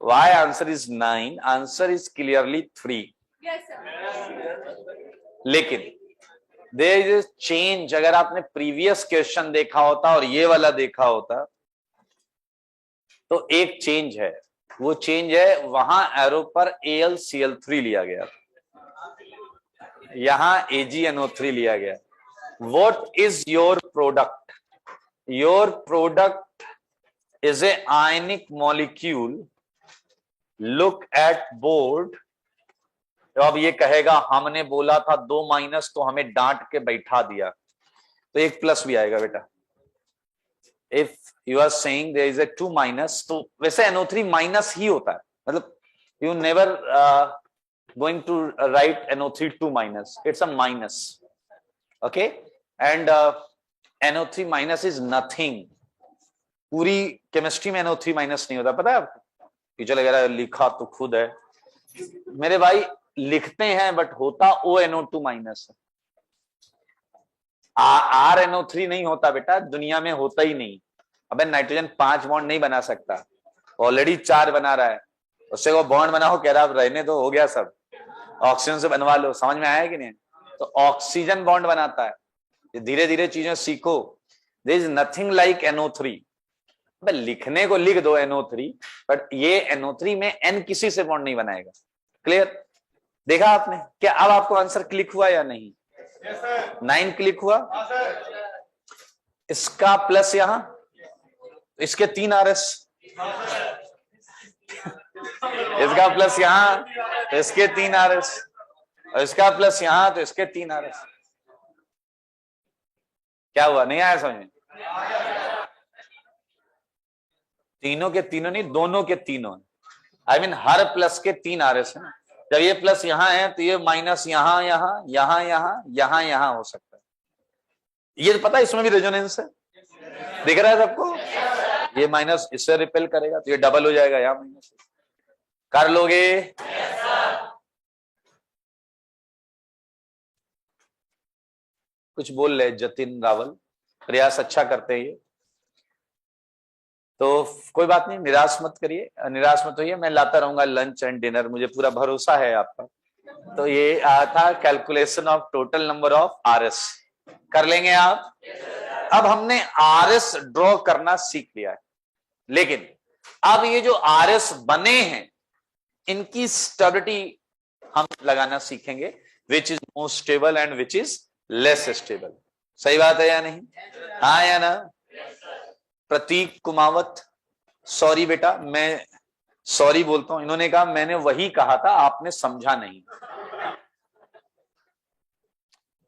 why answer is 9, answer is clearly 3। लेकिन देयर इज चेंज। अगर आपने प्रीवियस क्वेश्चन देखा होता और ये वाला देखा होता तो एक चेंज है, वो चेंज है वहां एरो पर AlCl3 लिया गया, यहां AgNO3 लिया गया। What is your product? Your product is a ionic molecule. Look at board. तो अब ये कहेगा हमने बोला था 2 माइनस, तो हमें डांट के बैठा दिया, तो एक प्लस भी आएगा बेटा। If you are saying there is a 2 minus, तो वैसे NO3 माइनस ही होता है, मतलब you never going to write NO3 2 minus, it's a minus, okay, and NO3 minus is nothing। पूरी केमिस्ट्री में NO3 माइनस नहीं होता, पता है आपको? टीचर वगैरह लिखा तो खुद है मेरे भाई, लिखते हैं बट होता ONO2 माइनस। RNO3 नहीं होता बेटा, दुनिया में होता ही नहीं। अबे नाइट्रोजन 5 बॉन्ड नहीं बना सकता, ऑलरेडी 4 बना रहा है, उससे वो बॉन्ड बनाओ, कह रहा रहने दो, हो गया सब, ऑक्सीजन से बनवा लो। समझ में आया कि नहीं? तो ऑक्सीजन बॉन्ड बनाता है। धीरे धीरे चीजें सीखो। There is nothing like NO3। लिखने को लिख दो NO3, बट ये NO3 में N किसी से बॉन्ड नहीं बनाएगा। क्लियर? देखा आपने क्या? अब आपको आंसर क्लिक हुआ या नहीं? 9 क्लिक हुआ। इसका प्लस यहां, इसके 3 RS, इसका प्लस यहां तो इसके 3 RS, और इसका प्लस यहां तो इसके 3 RS। क्या हुआ, नहीं आया समझ में? तीनों के तीनों नहीं, दोनों के तीनों, आई मीन हर प्लस के 3 RS है। जब ये प्लस यहां है तो ये माइनस यहां यहां यहां यहां यहां यहां हो सकता है। ये पता है इसमें भी रेजोनेंस है, दिख रहा है सबको? ये माइनस इससे रिपेल करेगा तो ये डबल हो जाएगा, यहां माइनस कर लोगे। कुछ बोल रहे जतिन रावल, प्रयास अच्छा करते हैं ये, तो कोई बात नहीं, निराश मत करिए, निराश मत होइए, मैं लाता रहूंगा लंच एंड डिनर, मुझे पूरा भरोसा है आपका। तो ये था calculation of total number of RS, कर लेंगे आप? अब हमने RS ड्रॉ करना सीख लिया है, लेकिन अब ये जो RS बने हैं इनकी स्टेबिलिटी हम लगाना सीखेंगे, which is more stable and which is less stable. सही बात है या नहीं? हाँ या ना? प्रतीक कुमावत, सॉरी बेटा, मैं सॉरी बोलता हूं, इन्होंने कहा मैंने वही कहा था, आपने समझा नहीं।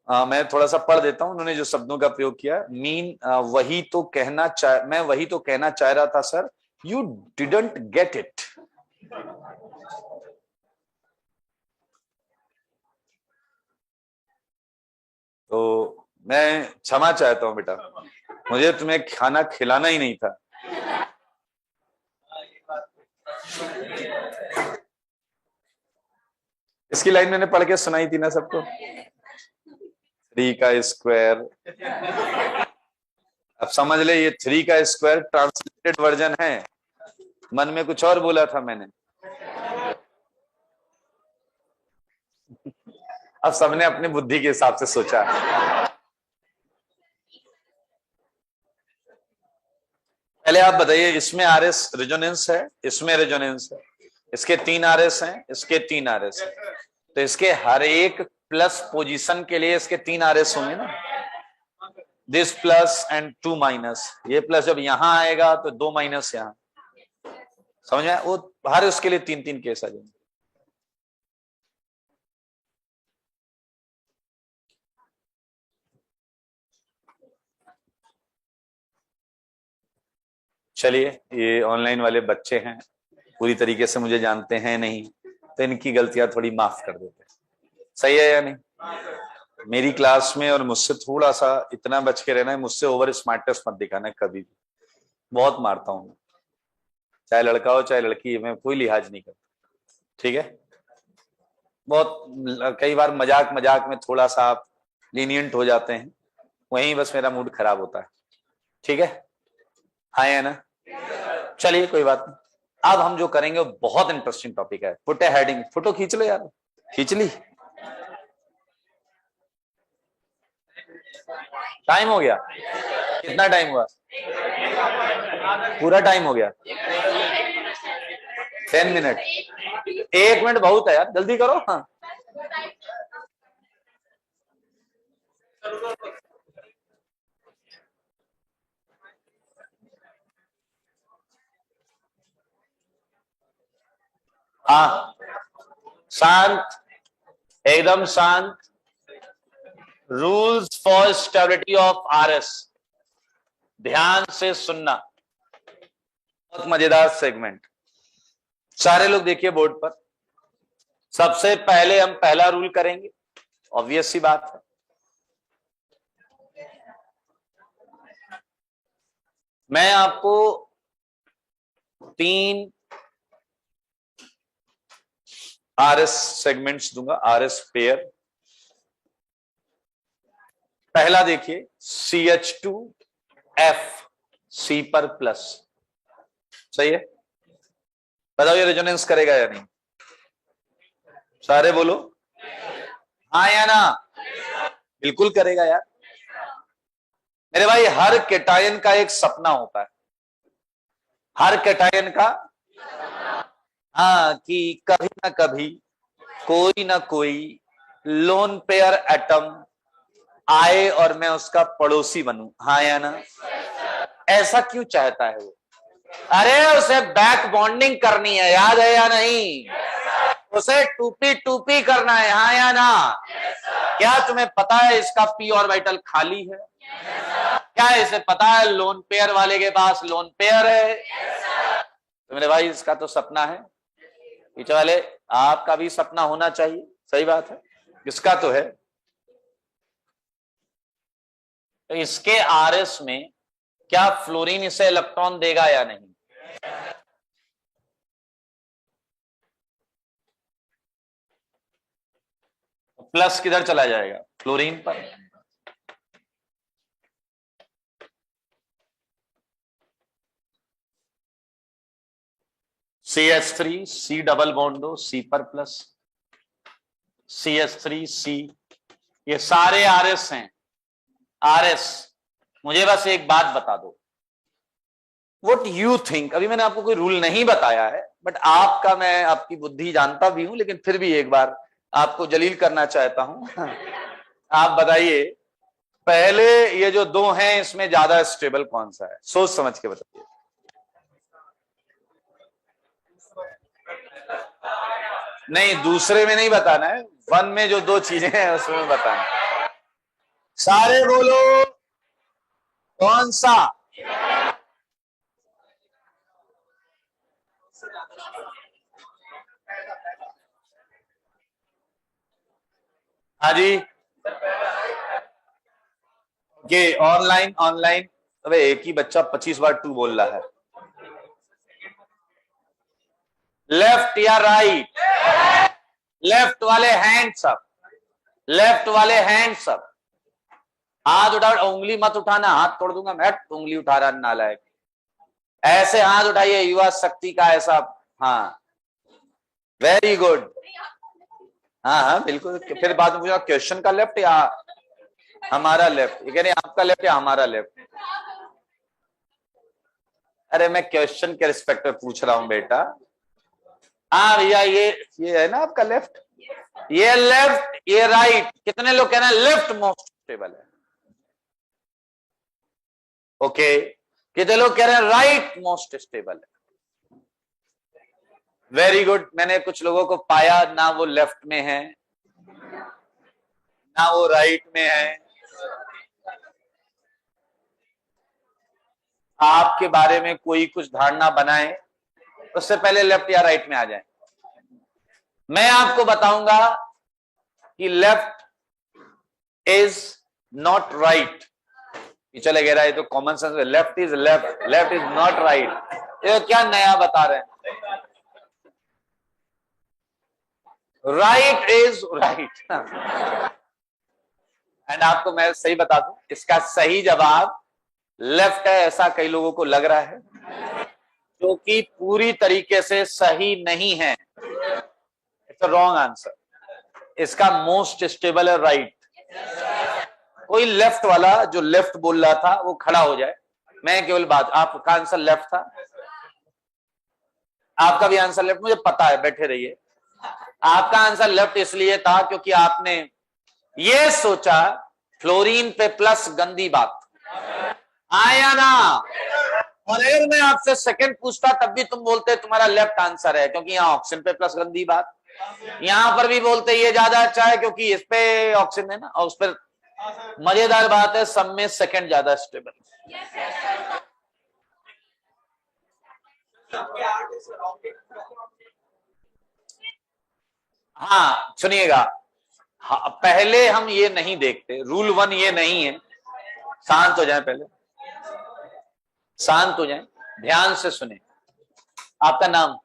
मैं थोड़ा सा पढ़ देता हूं, उन्होंने जो शब्दों का प्रयोग किया, मीन मैं वही तो कहना चाह रहा था sir, you didn't get it. तो मैं क्षमा चाहता हूं बेटा, मुझे तुम्हें खाना खिलाना ही नहीं था। इसकी लाइन मैंने पढ़ के सुनाई थी ना सबको, 3 का स्क्वायर। अब समझ ले, ये 3 का स्क्वायर ट्रांसलेटेड वर्जन है, मन में कुछ और बोला था मैंने। अब सबने अपनी बुद्धि के हिसाब से सोचा। पहले आप बताइए, इसमें RS रेजोनेंस है, इसमें रेजोनेंस है, इसके 3 RS हैं, इसके 3 RS हैं, तो इसके हर एक प्लस पोजीशन के लिए इसके 3 RS होंगे ना, दिस प्लस एंड 2 माइनस, ये प्लस जब यहां आएगा तो 2 माइनस यहां, समझ में? वो हर उसके लिए 3-3 केस आ जाएंगे। चलिए, ये ऑनलाइन वाले बच्चे हैं, पूरी तरीके से मुझे जानते हैं नहीं, तो इनकी गलतियां थोड़ी माफ कर देते हैं। सही है या नहीं? मेरी क्लास में और मुझसे थोड़ा सा इतना बच के रहना है, मुझसे ओवर स्मार्टेस्ट मत दिखाना कभी भी, बहुत मारता हूं, चाहे लड़का हो चाहे लड़की, मैं कोई लिहाज नहीं करता, ठीक है? बहुत कई बार मजाक मजाक में थोड़ा सा आप लीनियंट हो जाते हैं, वहीं बस मेरा मूड खराब होता है, ठीक है? हाँ या ना? चलिए कोई बात नहीं, अब हम जो करेंगे वो बहुत इंटरेस्टिंग टॉपिक है। पुट ए हेडिंग, फोटो खींच लो यार, खींच ली? टाइम हो गया? कितना टाइम हुआ? पूरा टाइम हो गया? 10 मिनट? 1 मिनट बहुत है यार, जल्दी करो। हाँ, हाँ, शांत, एकदम शांत। Rules for stability of RS, ध्यान से सुनना, बहुत मजेदार सेगमेंट। सारे लोग देखिए बोर्ड पर। सबसे पहले हम पहला रूल करेंगे, ऑब्वियस सी बात है, मैं आपको 3 RS सेगमेंट्स दूंगा, RS पेयर। पहला देखिए, CH2F C पर प्लस, सही है? बताओ ये रेजोनेंस करेगा या नहीं? सारे बोलो हाँ या ना? बिल्कुल करेगा यार मेरे भाई। हर कैटायन का एक सपना होता है, हर कैटायन का, हाँ, कि कभी ना कभी कोई ना कोई लोन पेयर एटम आए और मैं उसका पड़ोसी बनूं। हाँ या ना? ऐसा क्यों चाहता है वो? अरे उसे बैक बॉन्डिंग करनी है, याद है या नहीं? उसे टूपी टूपी करना है, हाँ या ना? क्या तुम्हें पता है इसका पी ऑर्बिटल खाली है? क्या इसे पता है लोन पेयर वाले के पास लोन पेयर है? तो मेरे भाई इसका तो सपना है, पीछे वाले आपका भी सपना होना चाहिए, सही बात है, इसका तो है। तो इसके आरएस में क्या फ्लोरीन इसे इलेक्ट्रॉन देगा या नहीं? प्लस किधर चला जाएगा? फ्लोरीन पर। CH3 C डबल बॉन्ड दो, C पर प्लस, CH3 C, ये सारे आरएस हैं। आरएस, मुझे बस एक बात बता दो, व्हाट यू थिंक, अभी मैंने आपको कोई रूल नहीं बताया है, बट आपका मैं आपकी बुद्धि जानता भी हूं, लेकिन फिर भी एक बार आपको जलील करना चाहता हूं। आप बताइए, पहले ये जो दो हैं इसमें ज्यादा स्टेबल कौन सा है? सोच समझ के बताइए। नहीं, दूसरे में नहीं बताना है, वन में जो दो चीजें हैं उसमें बताना है। सारे बोलो, कौन सा? हाँ जी, ये ऑनलाइन ऑनलाइन, अबे एक ही बच्चा 25 बार टू बोल रहा है। लेफ्ट या राइट? लेफ्ट वाले हैंड्स अप, लेफ्ट वाले हैंड्स अप। हाथ उठा, उंगली मत उठाना, हाथ तोड़ दूंगा मैं, उंगली उठा रहा नालायक। ऐसे हाथ उठाइए, युवा शक्ति का ऐसा, हाँ वेरी गुड, हाँ हाँ बिल्कुल। फिर बाद में पूछा क्वेश्चन का लेफ्ट या हमारा लेफ्ट, ये कह रहे आपका लेफ्ट या हमारा लेफ्ट। अरे मैं क्वेश्चन के रिस्पेक्ट में पूछ रहा हूं बेटा। हाँ भैया, ये है ना आपका लेफ्ट, ये लेफ्ट, ये राइट। कितने लोग कह रहे हैं लेफ्ट मोस्ट स्टेबल है? ओके, कितने लोग कह रहे हैं राइट मोस्ट स्टेबल है? Very good. मैंने कुछ लोगों को पाया ना वो लेफ्ट में है ना वो राइट में है। आपके बारे में कोई कुछ धारणा बनाए उससे पहले लेफ्ट या राइट में आ जाए। मैं आपको बताऊंगा कि लेफ्ट इज नॉट राइट। चले गया, ये तो कॉमन सेंस है, left is left, left is not right. ये क्या नया बता रहे हैं? Right is right. एंड आपको मैं सही बता दूं, इसका सही जवाब लेफ्ट है, ऐसा कई लोगों को लग रहा है, जो कि पूरी तरीके से सही नहीं है। It's a wrong answer. इसका मोस्ट स्टेबल है राइट। कोई लेफ्ट वाला जो लेफ्ट बोल रहा था वो खड़ा हो जाए, मैं केवल बात, आपका आंसर लेफ्ट था, आपका भी आंसर लेफ्ट, मुझे पता है, बैठे रहिए। आपका आंसर लेफ्ट इसलिए था क्योंकि आपने ये सोचा फ्लोरीन पे प्लस गंदी बात, आया ना? और अगर मैं आपसे सेकंड पूछता तब भी तुम बोलते तुम्हारा लेफ्ट आंसर है, क्योंकि यहाँ ऑक्सीजन पे प्लस गंदी बात। यहां पर भी बोलते ये ज्यादा अच्छा है क्योंकि इस पे ऑक्सीजन है ना, और उस पर मजेदार बात है सब में सेकंड ज्यादा स्टेबल। हाँ सुनिएगा, हाँ, पहले हम ये नहीं देखते, रूल 1 ये नहीं है। शांत हो जाए, पहले शांत हो जाए, ध्यान से सुने। आपका नाम?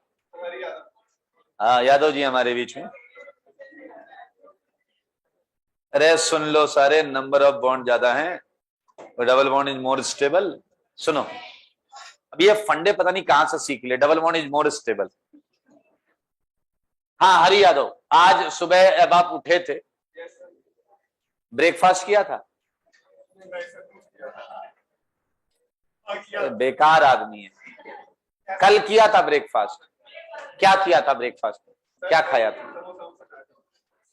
हाँ यादव जी हमारे बीच में। अरे सुन लो सारे, नंबर ऑफ बॉन्ड ज्यादा हैं, double bond is more stable. सुनो, अब ये फंडे पता नहीं कहां से सीख ले, double bond is more stable. हाँ हरि यादव, आज सुबह अब आप उठे थे, ब्रेकफास्ट किया था? बेकार आदमी है। कल किया था ब्रेकफास्ट? क्या किया था ब्रेकफास्ट? क्या खाया था?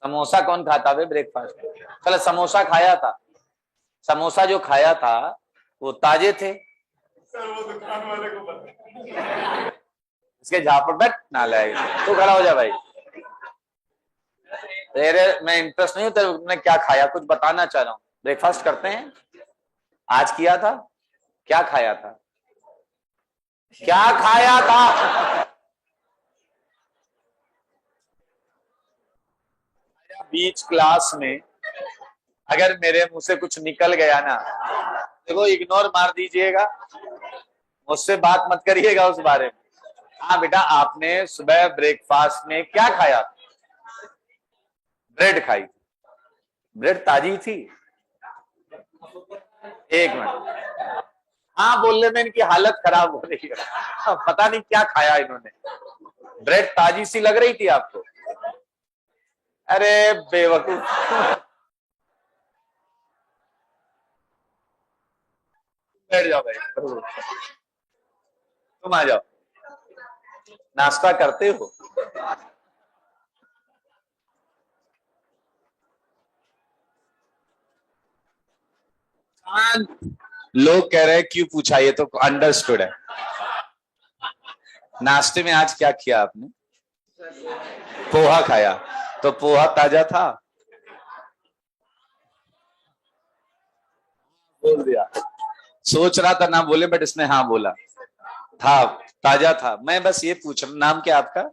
समोसा कौन खाता है ब्रेकफास्ट में? कल समोसा खाया था। समोसा जो खाया था वो ताजे थे? इसके झापड़ बैठ ना लाएगा तो खड़ा हो जा भाई। तेरे मैं इंटरेस्ट नहीं हूं तेरे, तुमने क्या खाया कुछ बताना चाह रहा हूँ। ब्रेकफास्ट करते हैं, आज किया था, क्या खाया था, क्या खाया था? बीच क्लास में अगर मेरे मुंह से कुछ निकल गया ना, देखो इग्नोर मार दीजिएगा, मुझसे बात मत करिएगा उस बारे में। हाँ बेटा, आपने सुबह ब्रेकफास्ट में क्या खाया? ब्रेड खाई। ब्रेड ताजी थी? एक मिनट, हाँ बोलने में इनकी हालत खराब हो रही है, पता नहीं क्या खाया इन्होंने। ब्रेड ताजी सी लग रही थी आपको? अरे बेवकूफ, बैठ जाओ भाई, तुम आ जाओ, नाश्ता करते हो? लोग कह रहे हैं क्यों पूछा, ये तो अंडरस्टूड है। नाश्ते में आज क्या किया आपने? पोहा खाया, तो पोहा ताजा था? बोल दिया, सोच रहा था ना बोले बट इसने हाँ बोला, था ताजा था। मैं बस ये पूछ रहा, नाम क्या आपका?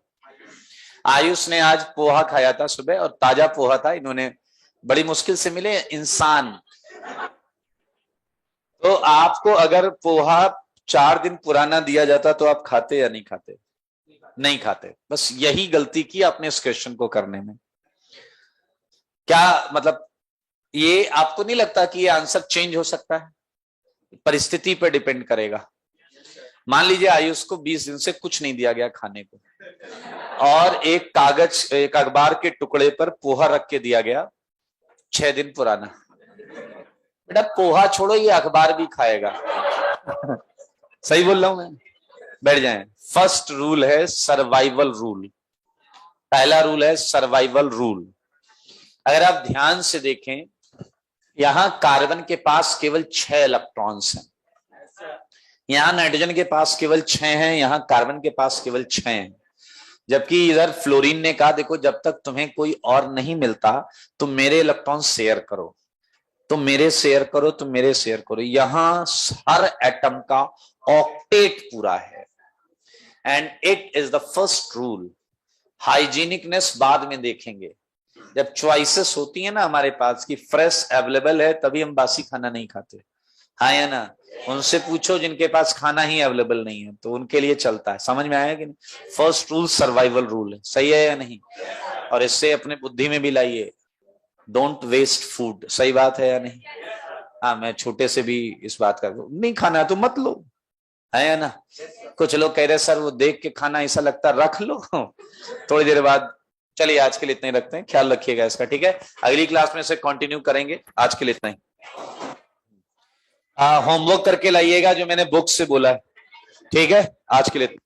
आयुष ने आज पोहा खाया था सुबह और ताजा पोहा था, इन्होंने बड़ी मुश्किल से मिले इंसान। तो आपको अगर पोहा 4 दिन पुराना दिया जाता तो आप खाते या नहीं खाते? नहीं खाते। बस यही गलती की आपने इस क्वेश्चन को करने में। क्या मतलब, ये आपको नहीं लगता कि ये आंसर चेंज हो सकता है? परिस्थिति पर डिपेंड करेगा। मान लीजिए आयुष को 20 दिन से कुछ नहीं दिया गया खाने को, और एक अखबार के टुकड़े पर पोहा रख के दिया गया 6 दिन पुराना। बेटा पोहा छोड़ो, ये अखबार भी खाएगा। सही बोल रहा हूं मैं? बैठ जाएं। फर्स्ट रूल है सर्वाइवल रूल। पहला रूल है सर्वाइवल रूल। अगर आप ध्यान से देखें, यहां कार्बन के पास केवल 6 इलेक्ट्रॉन्स हैं, यहां नाइट्रोजन के पास केवल 6 हैं, यहां कार्बन के पास केवल 6 हैं। जबकि इधर फ्लोरीन ने कहा देखो जब तक तुम्हें कोई और नहीं मिलता तुम मेरे इलेक्ट्रॉन शेयर करो, तुम मेरे शेयर करो, तुम मेरे शेयर करो। यहां हर एटम का ऑक्टेट पूरा है, and it is the first rule. हाइजीनिकनेस बाद में देखेंगे। जब चॉइसेस होती है ना हमारे पास कि फ्रेश अवेलेबल है, तभी हम बासी खाना नहीं खाते, हाँ या ना? उनसे पूछो जिनके पास खाना ही अवेलेबल नहीं है, तो उनके लिए चलता है। समझ में आया कि नहीं? फर्स्ट रूल सर्वाइवल रूल है। सही है या नहीं? और इससे अपने बुद्धि में भी लाइए, डोंट वेस्ट फूड। सही बात है या नहीं? हाँ, मैं छोटे से भी इस बात का, नहीं खाना है तो मत लो, है या ना? कुछ लोग कह रहे सर वो देख के खाना ऐसा लगता रख लो थोड़ी देर बाद। चलिए आज के लिए इतना ही रखते हैं, ख्याल रखिएगा इसका, ठीक है? अगली क्लास में से कंटिन्यू करेंगे, आज के लिए इतना ही। होमवर्क करके लाइएगा जो मैंने बुक से बोला है, ठीक है? आज के लिए